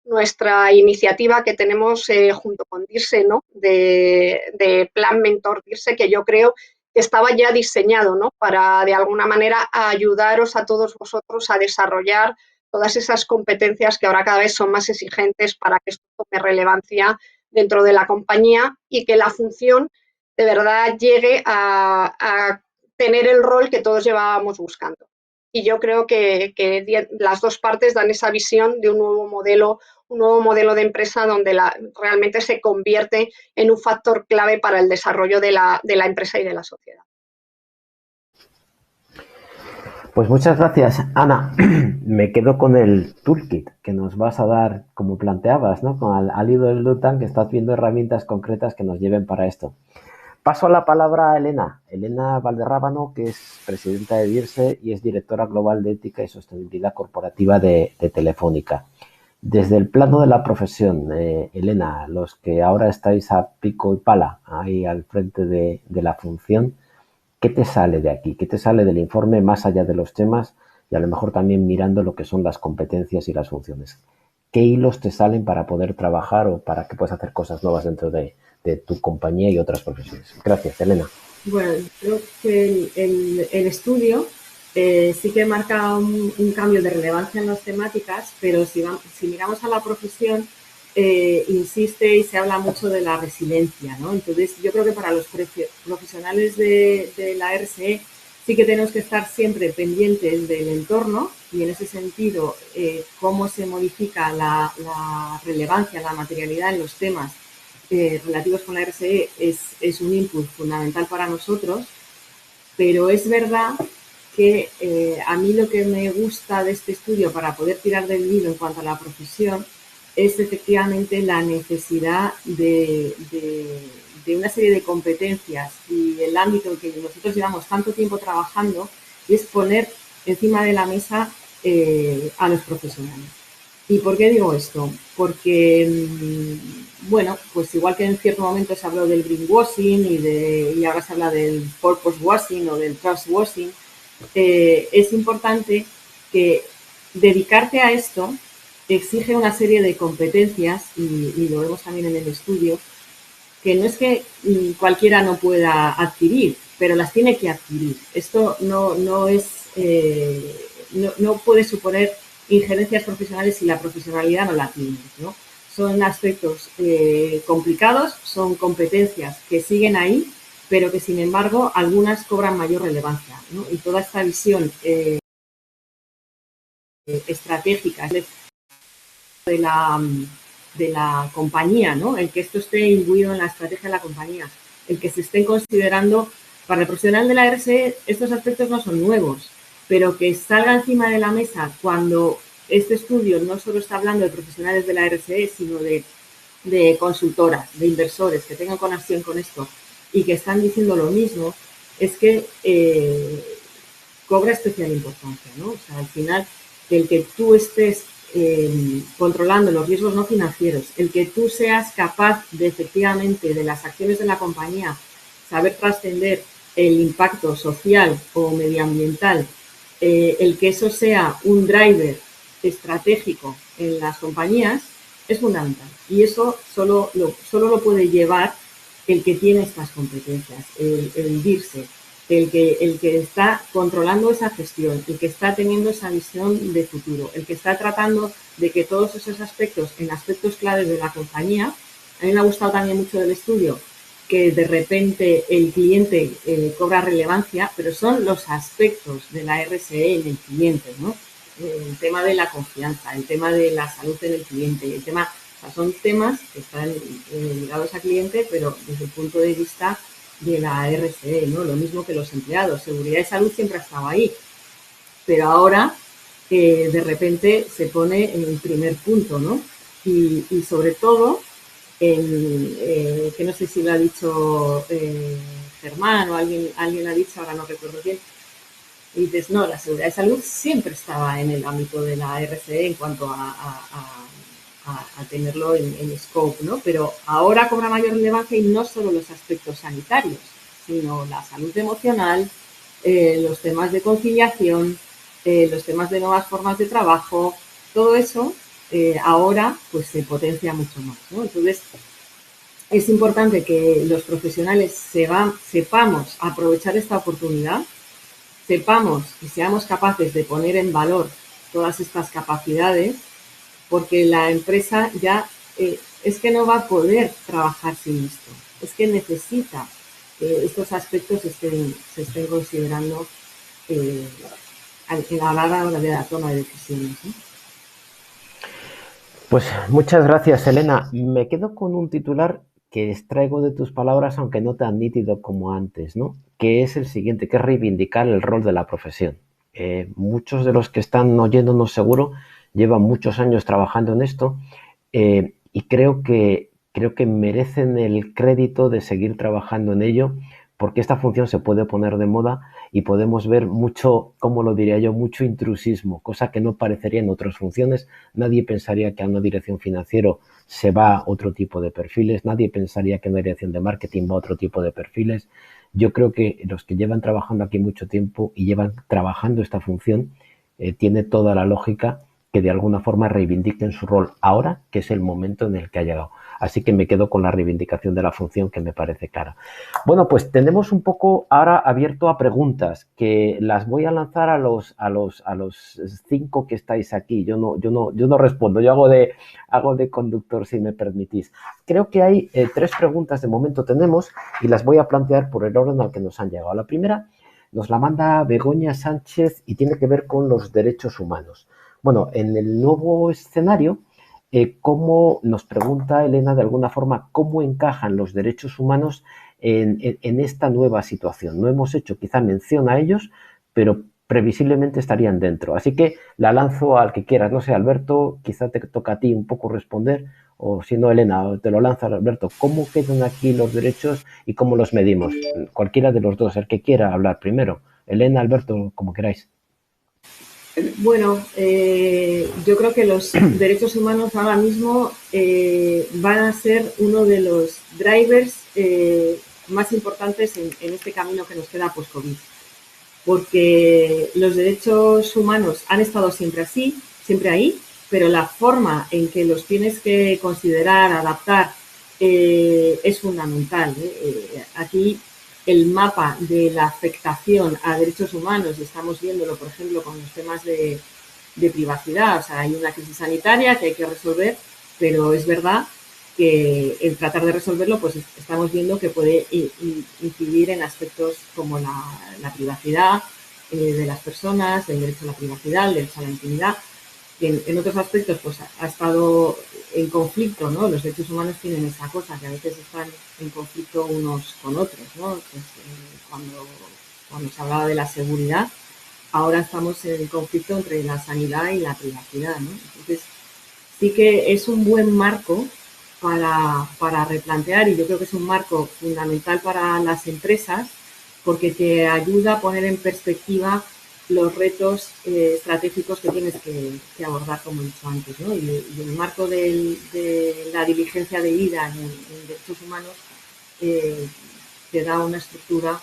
nuestra iniciativa que tenemos junto con DIRSE, ¿no? de Plan Mentor DIRSE, que yo creo que estaba ya diseñado, ¿no? Para, de alguna manera, ayudaros a todos vosotros a desarrollar todas esas competencias que ahora cada vez son más exigentes para que esto tome relevancia dentro de la compañía y que la función de verdad llegue a tener el rol que todos llevábamos buscando. Y yo creo que las dos partes dan esa visión de un nuevo modelo de empresa donde realmente se convierte en un factor clave para el desarrollo de la empresa y de la sociedad. Pues muchas gracias, Ana. Me quedo con el toolkit que nos vas a dar, como planteabas, ¿no? Al hilo del Bután, que estás viendo herramientas concretas que nos lleven para esto. Paso la palabra a Elena Valderrábano, que es presidenta de DIRSE y es directora global de ética y sostenibilidad corporativa de Telefónica. Desde el plano de la profesión, Elena, los que ahora estáis a pico y pala ahí al frente de la función, ¿qué te sale de aquí? ¿Qué te sale del informe más allá de los temas y a lo mejor también mirando lo que son las competencias y las funciones? ¿Qué hilos te salen para poder trabajar o para que puedas hacer cosas nuevas dentro de tu compañía y otras profesiones? Gracias, Elena. Bueno, creo que el estudio sí que marca un cambio de relevancia en las temáticas, pero si miramos a la profesión, insiste y se habla mucho de la resiliencia, ¿no? Entonces, yo creo que para los profesionales de la RSE sí que tenemos que estar siempre pendientes del entorno y en ese sentido cómo se modifica la relevancia, la materialidad en los temas relativos con la RSE es un input fundamental para nosotros, pero es verdad que a mí lo que me gusta de este estudio para poder tirar del hilo en cuanto a la profesión es efectivamente la necesidad de una serie de competencias y el ámbito en que nosotros llevamos tanto tiempo trabajando y es poner encima de la mesa a los profesionales. ¿Y por qué digo esto? Porque, bueno, pues igual que en cierto momento se habló del greenwashing y ahora se habla del purpose washing o del trust washing, es importante que dedicarte a esto exige una serie de competencias y lo vemos también en el estudio, que no es que cualquiera no pueda adquirir, pero las tiene que adquirir. Esto no es, no puede suponer injerencias profesionales si la profesionalidad no la tiene, ¿no? Son aspectos complicados, son competencias que siguen ahí, pero que sin embargo algunas cobran mayor relevancia, ¿no? Y toda esta visión estratégica de la compañía, ¿no? El que esto esté imbuido en la estrategia de la compañía, el que se estén considerando, para el profesional de la RSE estos aspectos no son nuevos, pero que salga encima de la mesa cuando este estudio no solo está hablando de profesionales de la RSE, sino de consultoras, de inversores que tengan conexión con esto y que están diciendo lo mismo, es que cobra especial importancia, ¿no? O sea, al final, el que tú estés controlando los riesgos no financieros, el que tú seas capaz de efectivamente de las acciones de la compañía saber trascender el impacto social o medioambiental, el que eso sea un driver estratégico en las compañías es fundamental y eso solo lo puede llevar el que tiene estas competencias, el DIRSE, el que está controlando esa gestión, el que está teniendo esa visión de futuro, el que está tratando de que todos esos aspectos, en aspectos claves de la compañía, a mí me ha gustado también mucho del estudio, que de repente el cliente cobra relevancia, pero son los aspectos de la RSE en el cliente, ¿no? El tema de la confianza, el tema de la salud en el cliente, el tema, o sea, son temas que están ligados al cliente, pero desde el punto de vista de la RSE, ¿no? Lo mismo que los empleados. Seguridad y salud siempre ha estado ahí, pero ahora de repente se pone en el primer punto, ¿no? Y sobre todo, que no sé si lo ha dicho Germán o alguien ha dicho, ahora no recuerdo bien, y dices, no, la seguridad y salud siempre estaba en el ámbito de la RSE en cuanto a tenerlo en scope, ¿no? Pero ahora cobra mayor relevancia y no solo los aspectos sanitarios, sino la salud emocional, los temas de conciliación, los temas de nuevas formas de trabajo, todo eso ahora pues se potencia mucho más, ¿no? Entonces, es importante que los profesionales sepamos aprovechar esta oportunidad, sepamos y seamos capaces de poner en valor todas estas capacidades, porque la empresa ya es que no va a poder trabajar sin esto, es que necesita que estos aspectos se estén considerando a la hora de la toma de decisiones, ¿no? Pues muchas gracias, Elena. Me quedo con un titular que extraigo de tus palabras, aunque no tan nítido como antes, ¿no? Que es el siguiente, que es reivindicar el rol de la profesión. Muchos de los que están oyéndonos seguro llevan muchos años trabajando en esto y creo que merecen el crédito de seguir trabajando en ello, porque esta función se puede poner de moda y podemos ver mucho, ¿cómo lo diría yo?, mucho intrusismo, cosa que no parecería en otras funciones. Nadie pensaría que a una dirección financiera se va a otro tipo de perfiles, nadie pensaría que a una dirección de marketing va a otro tipo de perfiles. Yo creo que los que llevan trabajando aquí mucho tiempo y llevan trabajando esta función, tiene toda la lógica que de alguna forma reivindiquen su rol ahora, que es el momento en el que ha llegado. Así que me quedo con la reivindicación de la función, que me parece clara. Bueno, pues tenemos un poco ahora abierto a preguntas, que las voy a lanzar a los 5 que estáis aquí. Yo no respondo, yo hago de conductor, si me permitís. Creo que hay 3 preguntas de momento tenemos y las voy a plantear por el orden al que nos han llegado. La primera nos la manda Begoña Sánchez y tiene que ver con los derechos humanos. Bueno, en el nuevo escenario, ¿cómo, nos pregunta Elena de alguna forma, cómo encajan los derechos humanos en esta nueva situación? No hemos hecho quizá mención a ellos, pero previsiblemente estarían dentro. Así que la lanzo al que quieras. No sé, Alberto, quizá te toca a ti un poco responder, o si no, Elena, te lo lanzo, Alberto. ¿Cómo quedan aquí los derechos y cómo los medimos? Cualquiera de los dos, el que quiera hablar primero. Elena, Alberto, como queráis. Bueno, yo creo que los derechos humanos ahora mismo van a ser uno de los drivers más importantes en este camino que nos queda post-COVID. Porque los derechos humanos han estado siempre así, siempre ahí, pero la forma en que los tienes que considerar, adaptar, es fundamental. Aquí el mapa de la afectación a derechos humanos, estamos viéndolo, por ejemplo, con los temas de privacidad. O sea, hay una crisis sanitaria que hay que resolver, pero es verdad que el tratar de resolverlo, pues estamos viendo que puede incidir en aspectos como la privacidad de las personas, el derecho a la privacidad, el derecho a la intimidad. En otros aspectos, pues ha estado en conflicto, ¿no? Los derechos humanos tienen esa cosa, que a veces están en conflicto unos con otros, ¿no? Pues, cuando se hablaba de la seguridad, ahora estamos en el conflicto entre la sanidad y la privacidad, ¿no? Entonces, sí que es un buen marco para replantear, y yo creo que es un marco fundamental para las empresas, porque te ayuda a poner en perspectiva los retos estratégicos que tienes que abordar, como he dicho antes, ¿no? Y el marco de la diligencia debida en derechos humanos te da una estructura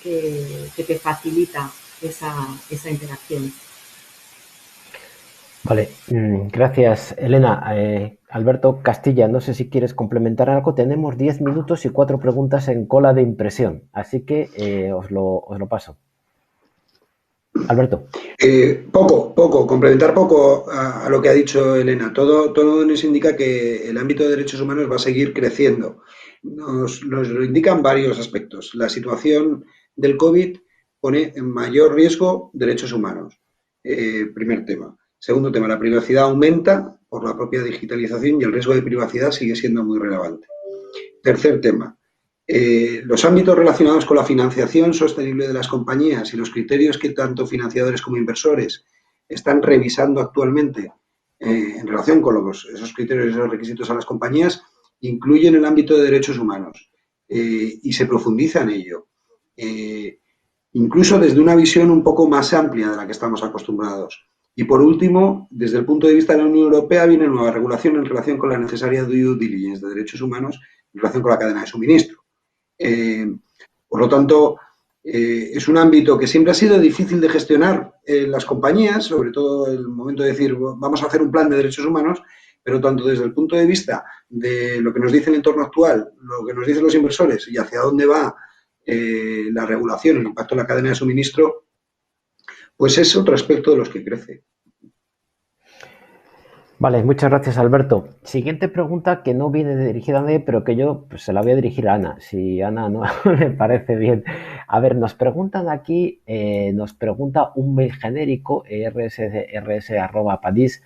que te facilita esa interacción. Vale, gracias, Elena. Alberto Castilla, no sé si quieres complementar algo. Tenemos 10 minutos y 4 preguntas en cola de impresión, así que os lo paso. Alberto. Complementar poco a lo que ha dicho Elena. Todo nos indica que el ámbito de derechos humanos va a seguir creciendo. Nos lo indican varios aspectos. La situación del COVID pone en mayor riesgo derechos humanos. Primer tema. Segundo tema, la privacidad aumenta por la propia digitalización y el riesgo de privacidad sigue siendo muy relevante. Tercer tema, los ámbitos relacionados con la financiación sostenible de las compañías y los criterios que tanto financiadores como inversores están revisando actualmente en relación con esos criterios y esos requisitos a las compañías incluyen el ámbito de derechos humanos y se profundiza en ello. Incluso desde una visión un poco más amplia de la que estamos acostumbrados. Y por último, desde el punto de vista de la Unión Europea, viene nueva regulación en relación con la necesaria due diligence de derechos humanos en relación con la cadena de suministro. Por lo tanto, es un ámbito que siempre ha sido difícil de gestionar en las compañías, sobre todo el momento de decir, vamos a hacer un plan de derechos humanos, pero tanto desde el punto de vista de lo que nos dice el entorno actual, lo que nos dicen los inversores y hacia dónde va la regulación, el impacto en la cadena de suministro, pues es otro aspecto de los que crece. Vale, muchas gracias, Alberto. Siguiente pregunta que no viene dirigida a nadie, pero que yo pues, se la voy a dirigir a Ana, si Ana no me parece bien. A ver, nos preguntan aquí, nos pregunta un mail genérico, rs@padis,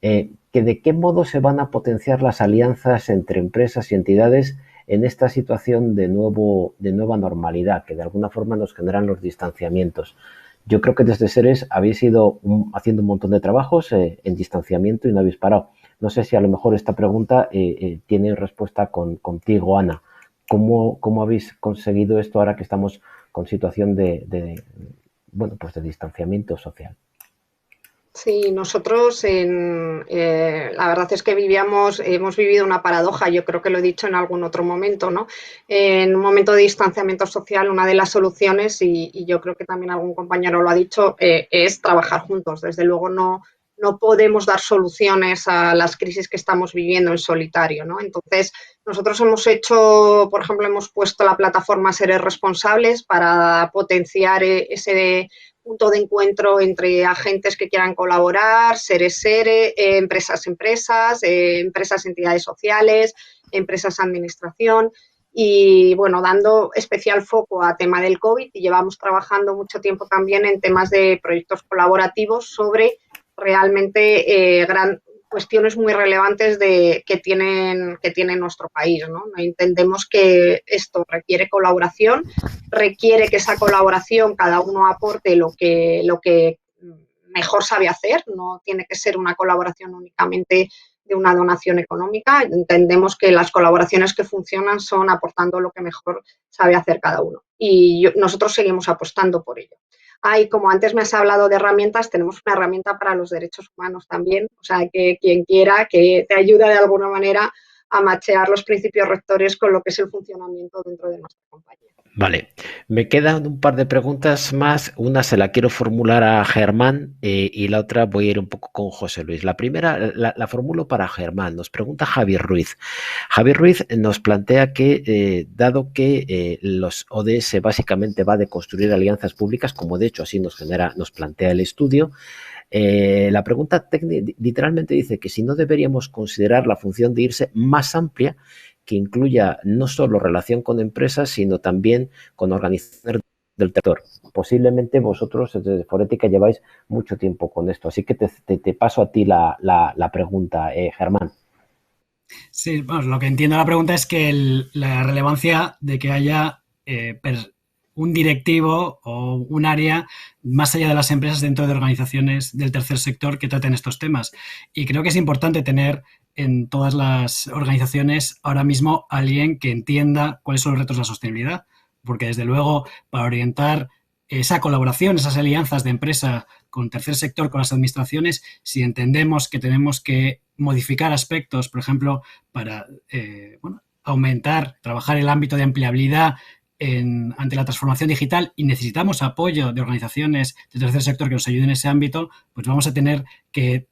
que de qué modo se van a potenciar las alianzas entre empresas y entidades en esta situación de nueva normalidad, que de alguna forma nos generan los distanciamientos. Yo creo que desde Seres habéis ido haciendo un montón de trabajos en distanciamiento y no habéis parado. No sé si a lo mejor esta pregunta tiene respuesta contigo, Ana. ¿Cómo habéis conseguido esto ahora que estamos con situación de distanciamiento social? Sí, nosotros la verdad es que hemos vivido una paradoja, yo creo que lo he dicho en algún otro momento, ¿no? En un momento de distanciamiento social, una de las soluciones, y yo creo que también algún compañero lo ha dicho, es trabajar juntos. Desde luego no no podemos dar soluciones a las crisis que estamos viviendo en solitario, ¿no? Entonces, nosotros hemos hecho, por ejemplo, hemos puesto la plataforma Seres Responsables para potenciar ese punto de encuentro entre agentes que quieran colaborar, seres, empresas, entidades sociales, empresas, administración. Y bueno, dando especial foco a tema del COVID, y llevamos trabajando mucho tiempo también en temas de proyectos colaborativos sobre realmente cuestiones muy relevantes que tiene nuestro país, ¿no? Entendemos que esto requiere colaboración, requiere que esa colaboración cada uno aporte lo que mejor sabe hacer, no tiene que ser una colaboración únicamente de una donación económica. Entendemos que las colaboraciones que funcionan son aportando lo que mejor sabe hacer cada uno. Y nosotros seguimos apostando por ello. Como antes me has hablado de herramientas, tenemos una herramienta para los derechos humanos también. O sea, que quien quiera que te ayude de alguna manera a machear los principios rectores con lo que es el funcionamiento dentro de nuestra compañía. Vale, me quedan un par de preguntas más. Una se la quiero formular a Germán y la otra voy a ir un poco con José Luis. La primera la formulo para Germán. Nos pregunta Javier Ruiz. Javier Ruiz nos plantea que, dado que los ODS básicamente va de construir alianzas públicas, como de hecho así nos plantea el estudio, la pregunta literalmente dice que si no deberíamos considerar la función de irse más amplia, que incluya no solo relación con empresas, sino también con organizaciones del sector. Posiblemente vosotros desde Forética lleváis mucho tiempo con esto, así que te paso a ti la pregunta, Germán. Sí, bueno, lo que entiendo la pregunta es que la relevancia de que haya un directivo o un área más allá de las empresas dentro de organizaciones del tercer sector que traten estos temas. Y creo que es importante tener en todas las organizaciones ahora mismo alguien que entienda cuáles son los retos de la sostenibilidad, porque desde luego para orientar esa colaboración, esas alianzas de empresa con tercer sector, con las administraciones, si entendemos que tenemos que modificar aspectos, por ejemplo, para aumentar, trabajar el ámbito de empleabilidad ante la transformación digital y necesitamos apoyo de organizaciones del tercer sector que nos ayuden en ese ámbito, pues vamos a tener que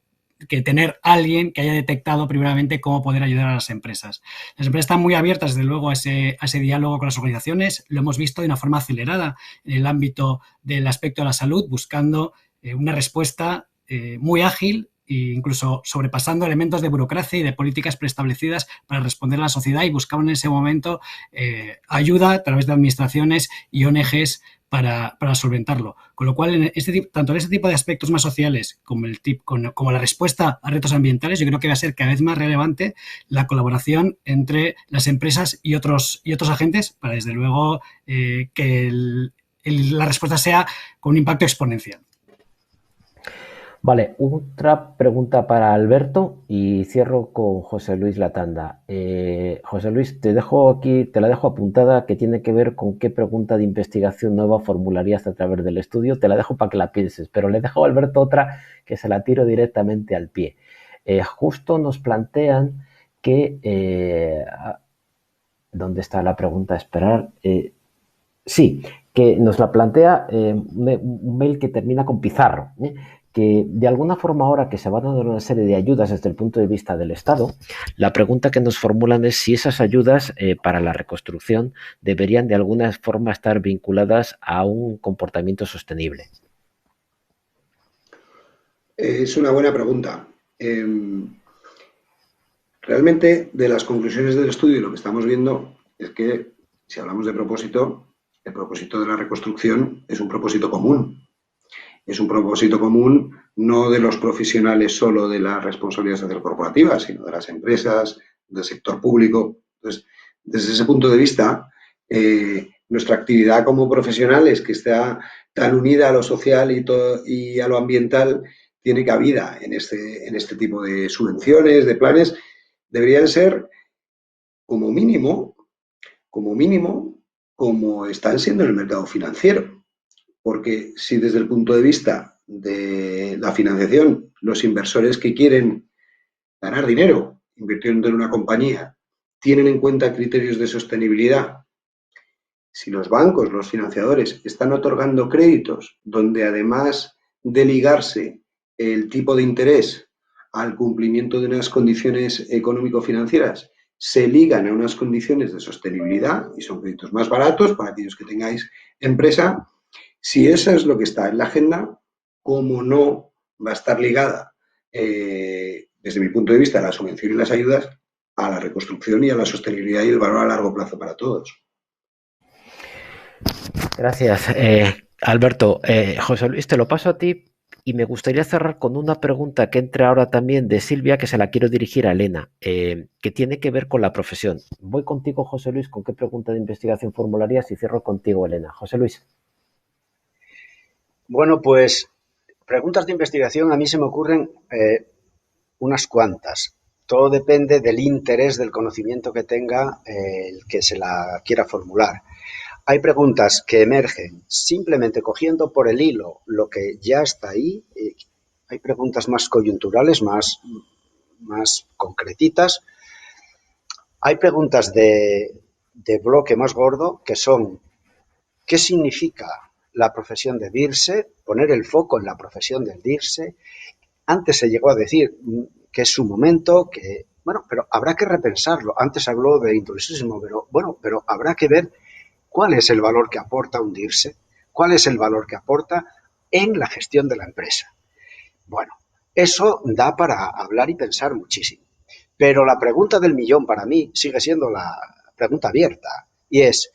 tener alguien que haya detectado primeramente cómo poder ayudar a las empresas. Las empresas están muy abiertas, desde luego, a ese diálogo con las organizaciones. Lo hemos visto de una forma acelerada en el ámbito del aspecto de la salud, buscando una respuesta muy ágil e incluso sobrepasando elementos de burocracia y de políticas preestablecidas para responder a la sociedad, y buscaban en ese momento ayuda a través de administraciones y ONGs para solventarlo. Con lo cual, tanto en este tipo de aspectos más sociales como la respuesta a retos ambientales, yo creo que va a ser cada vez más relevante la colaboración entre las empresas y otros agentes para, desde luego, que la respuesta sea con un impacto exponencial. Vale, otra pregunta para Alberto y cierro con José Luis la tanda. José Luis, te la dejo apuntada, que tiene que ver con qué pregunta de investigación nueva formularías a través del estudio. Te la dejo para que la pienses, pero le dejo a Alberto otra que se la tiro directamente al pie. Justo nos plantean que... ¿dónde está la pregunta? Esperar. Sí, que nos la plantea un mail que termina con Pizarro, que de alguna forma, ahora que se van a dar una serie de ayudas desde el punto de vista del Estado, la pregunta que nos formulan es si esas ayudas para la reconstrucción deberían de alguna forma estar vinculadas a un comportamiento sostenible. Es una buena pregunta. Realmente, de las conclusiones del estudio, lo que estamos viendo es que, si hablamos de propósito, el propósito de la reconstrucción es un propósito común. Es un propósito común no de los profesionales solo de la responsabilidad social corporativa, sino de las empresas, del sector público. Entonces, desde ese punto de vista, nuestra actividad como profesionales, que está tan unida a lo social y a lo ambiental, tiene cabida en este tipo de subvenciones, de planes. Deberían ser como mínimo, como están siendo en el mercado financiero. Porque si desde el punto de vista de la financiación, los inversores que quieren ganar dinero invirtiendo en una compañía tienen en cuenta criterios de sostenibilidad, si los bancos, los financiadores, están otorgando créditos donde, además de ligarse el tipo de interés al cumplimiento de unas condiciones económico-financieras se ligan a unas condiciones de sostenibilidad y son créditos más baratos para aquellos que tengáis empresa. Si eso es lo que está en la agenda, ¿cómo no va a estar ligada, desde mi punto de vista, a la subvención y las ayudas, a la reconstrucción y a la sostenibilidad y el valor a largo plazo para todos? Gracias, Alberto. José Luis, te lo paso a ti y me gustaría cerrar con una pregunta que entra ahora también de Silvia, que se la quiero dirigir a Elena, que tiene que ver con la profesión. Voy contigo, José Luis, ¿con qué pregunta de investigación formularías? Y cierro contigo, Elena. José Luis. Bueno, pues preguntas de investigación a mí se me ocurren unas cuantas. Todo depende del interés, del conocimiento que tenga el que se la quiera formular. Hay preguntas que emergen simplemente cogiendo por el hilo lo que ya está ahí. Hay preguntas más coyunturales, más concretitas. Hay preguntas de bloque más gordo que son: ¿qué significa la profesión de DIRSE? Poner el foco en la profesión del DIRSE. Antes se llegó a decir que es su momento, que bueno, pero habrá que repensarlo. Antes habló de intrusismo, pero habrá que ver cuál es el valor que aporta un DIRSE, cuál es el valor que aporta en la gestión de la empresa. Bueno, eso da para hablar y pensar muchísimo. Pero la pregunta del millón para mí sigue siendo la pregunta abierta, y es: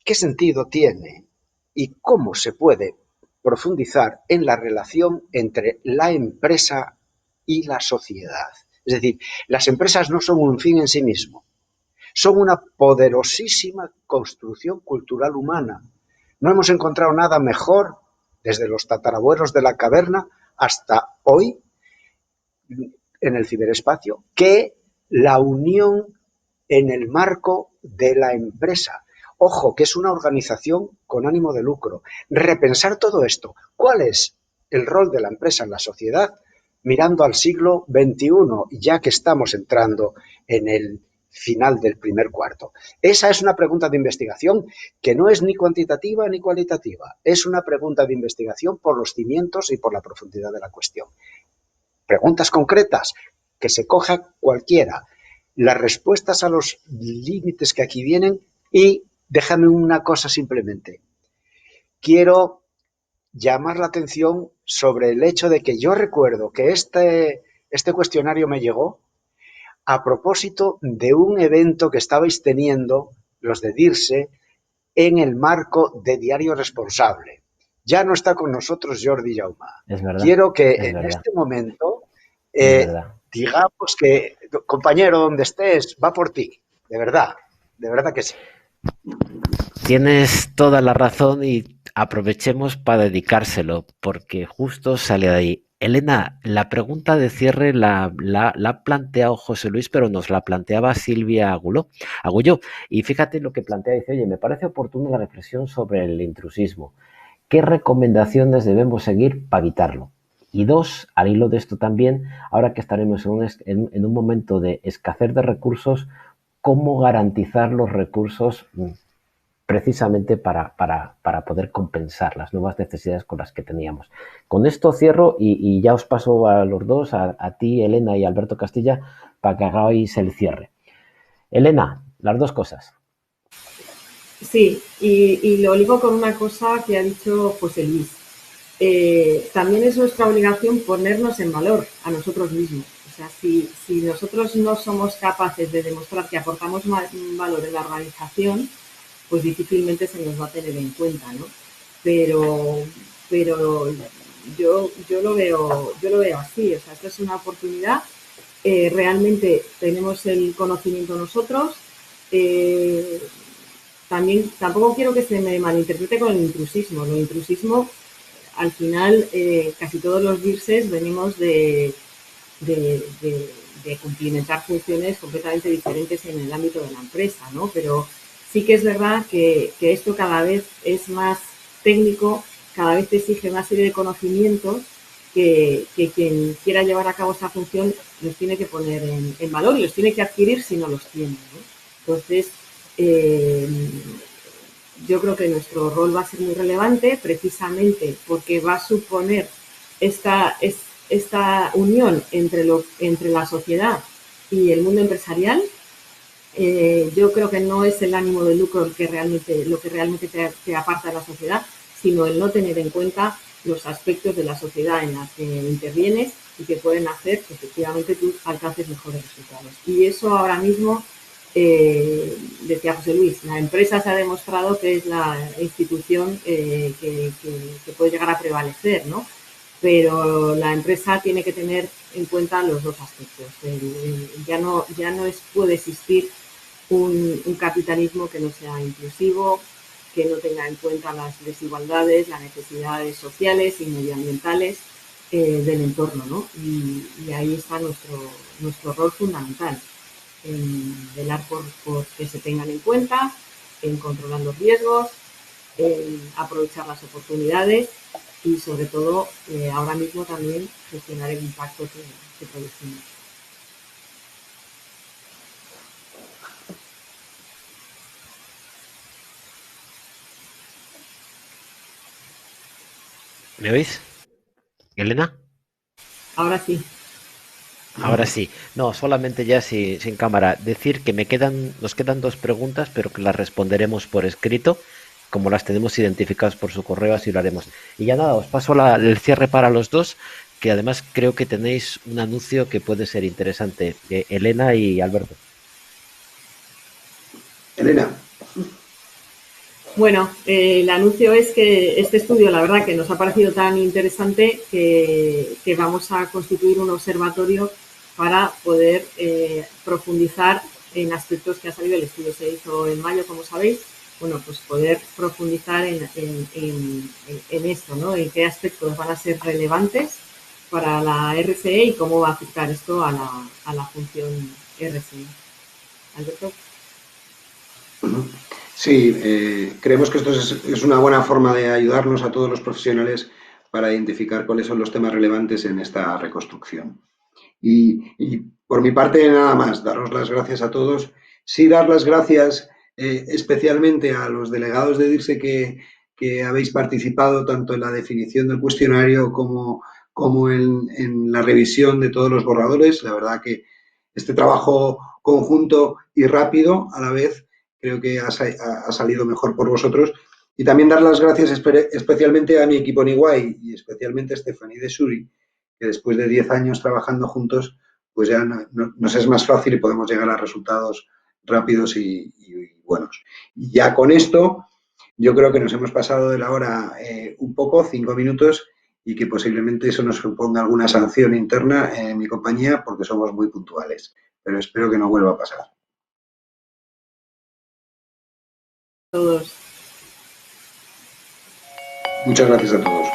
¿qué sentido tiene y cómo se puede profundizar en la relación entre la empresa y la sociedad? Es decir, las empresas no son un fin en sí mismo, son una poderosísima construcción cultural humana. No hemos encontrado nada mejor desde los tatarabuelos de la caverna hasta hoy en el ciberespacio que la unión en el marco de la empresa. Ojo, que es una organización con ánimo de lucro. Repensar todo esto. ¿Cuál es el rol de la empresa en la sociedad mirando al siglo XXI, ya que estamos entrando en el final del primer cuarto? Esa es una pregunta de investigación que no es ni cuantitativa ni cualitativa. Es una pregunta de investigación por los cimientos y por la profundidad de la cuestión. Preguntas concretas que se coja cualquiera. Las respuestas a los límites que aquí vienen. Y déjame una cosa simplemente. Quiero llamar la atención sobre el hecho de que yo recuerdo que este cuestionario me llegó a propósito de un evento que estabais teniendo los de DIRSE en el marco de Diario Responsable. Ya no está con nosotros Jordi Jauma. Es verdad. Quiero que en verdad. Este momento digamos que, compañero, donde estés, va por ti. De verdad que sí. Tienes toda la razón y aprovechemos para dedicárselo, porque justo sale de ahí. Elena, la pregunta de cierre la ha planteado José Luis, pero nos la planteaba Silvia Agulló. Y fíjate lo que plantea, dice: oye, me parece oportuna la reflexión sobre el intrusismo. ¿Qué recomendaciones debemos seguir para evitarlo? Y dos, al hilo de esto también, ahora que estaremos en un momento de escasez de recursos, ¿cómo garantizar los recursos precisamente para poder compensar las nuevas necesidades con las que teníamos? Con esto cierro y ya os paso a los dos, a ti, Elena, y Alberto Castilla, para que hagáis el cierre. Elena, las dos cosas. Sí, y lo ligo con una cosa que ha dicho José Luis. También es nuestra obligación ponernos en valor a nosotros mismos. O sea, si nosotros no somos capaces de demostrar que aportamos valor en la organización, pues difícilmente se nos va a tener en cuenta, ¿no? Pero yo lo veo así. O sea, esta es una oportunidad. Realmente tenemos el conocimiento nosotros. También tampoco quiero que se me malinterprete con el intrusismo. Lo intrusismo, al final, casi todos los DIRSES venimos de cumplimentar funciones completamente diferentes en el ámbito de la empresa, ¿no? Pero sí que es verdad que esto cada vez es más técnico, cada vez te exige una serie de conocimientos que quien quiera llevar a cabo esa función los tiene que poner en valor y los tiene que adquirir si no los tiene, ¿no? Entonces, yo creo que nuestro rol va a ser muy relevante precisamente porque va a suponer esta unión entre la sociedad y el mundo empresarial, yo creo que no es el ánimo de lucro lo que realmente te aparta de la sociedad, sino el no tener en cuenta los aspectos de la sociedad en las que intervienes y que pueden hacer que efectivamente tú alcances mejores resultados. Y eso ahora mismo, decía José Luis, la empresa se ha demostrado que es la institución que puede llegar a prevalecer, ¿no? Pero la empresa tiene que tener en cuenta los dos aspectos. Ya no puede existir un capitalismo que no sea inclusivo, que no tenga en cuenta las desigualdades, las necesidades sociales y medioambientales del entorno, ¿no? Y ahí está nuestro rol fundamental, en velar por que se tengan en cuenta, en controlar los riesgos, en aprovechar las oportunidades y sobre todo ahora mismo también gestionar el impacto que producimos. ¿Me oís? ¿Elena? Ahora sí. Ahora sí. No, solamente ya sin cámara. Decir que nos quedan dos preguntas, pero que las responderemos por escrito. Como las tenemos identificadas por su correo, así lo haremos. Y ya nada, os paso el cierre para los dos, que además creo que tenéis un anuncio que puede ser interesante. Elena y Alberto. Elena. Bueno, el anuncio es que este estudio, la verdad que nos ha parecido tan interesante que vamos a constituir un observatorio para poder profundizar en aspectos que ha salido. El estudio se hizo en mayo, como sabéis. Bueno, pues poder profundizar en esto, ¿no? En qué aspectos van a ser relevantes para la RCE y cómo va a afectar esto a la función RCE. Alberto. Sí, creemos que esto es una buena forma de ayudarnos a todos los profesionales para identificar cuáles son los temas relevantes en esta reconstrucción. Y por mi parte, nada más, daros las gracias a todos. Sí, dar las gracias especialmente a los delegados de DIRSE que habéis participado tanto en la definición del cuestionario como en la revisión de todos los borradores. La verdad que este trabajo conjunto y rápido a la vez creo que ha salido mejor por vosotros. Y también dar las gracias especialmente a mi equipo en Iguay y especialmente a Stephanie de Suri, que después de 10 años trabajando juntos, pues ya nos es más fácil y podemos llegar a resultados rápidos y buenos. Y ya con esto, yo creo que nos hemos pasado de la hora un poco, 5 minutos, y que posiblemente eso nos suponga alguna sanción interna en mi compañía porque somos muy puntuales. Pero espero que no vuelva a pasar. Todos. Muchas gracias a todos.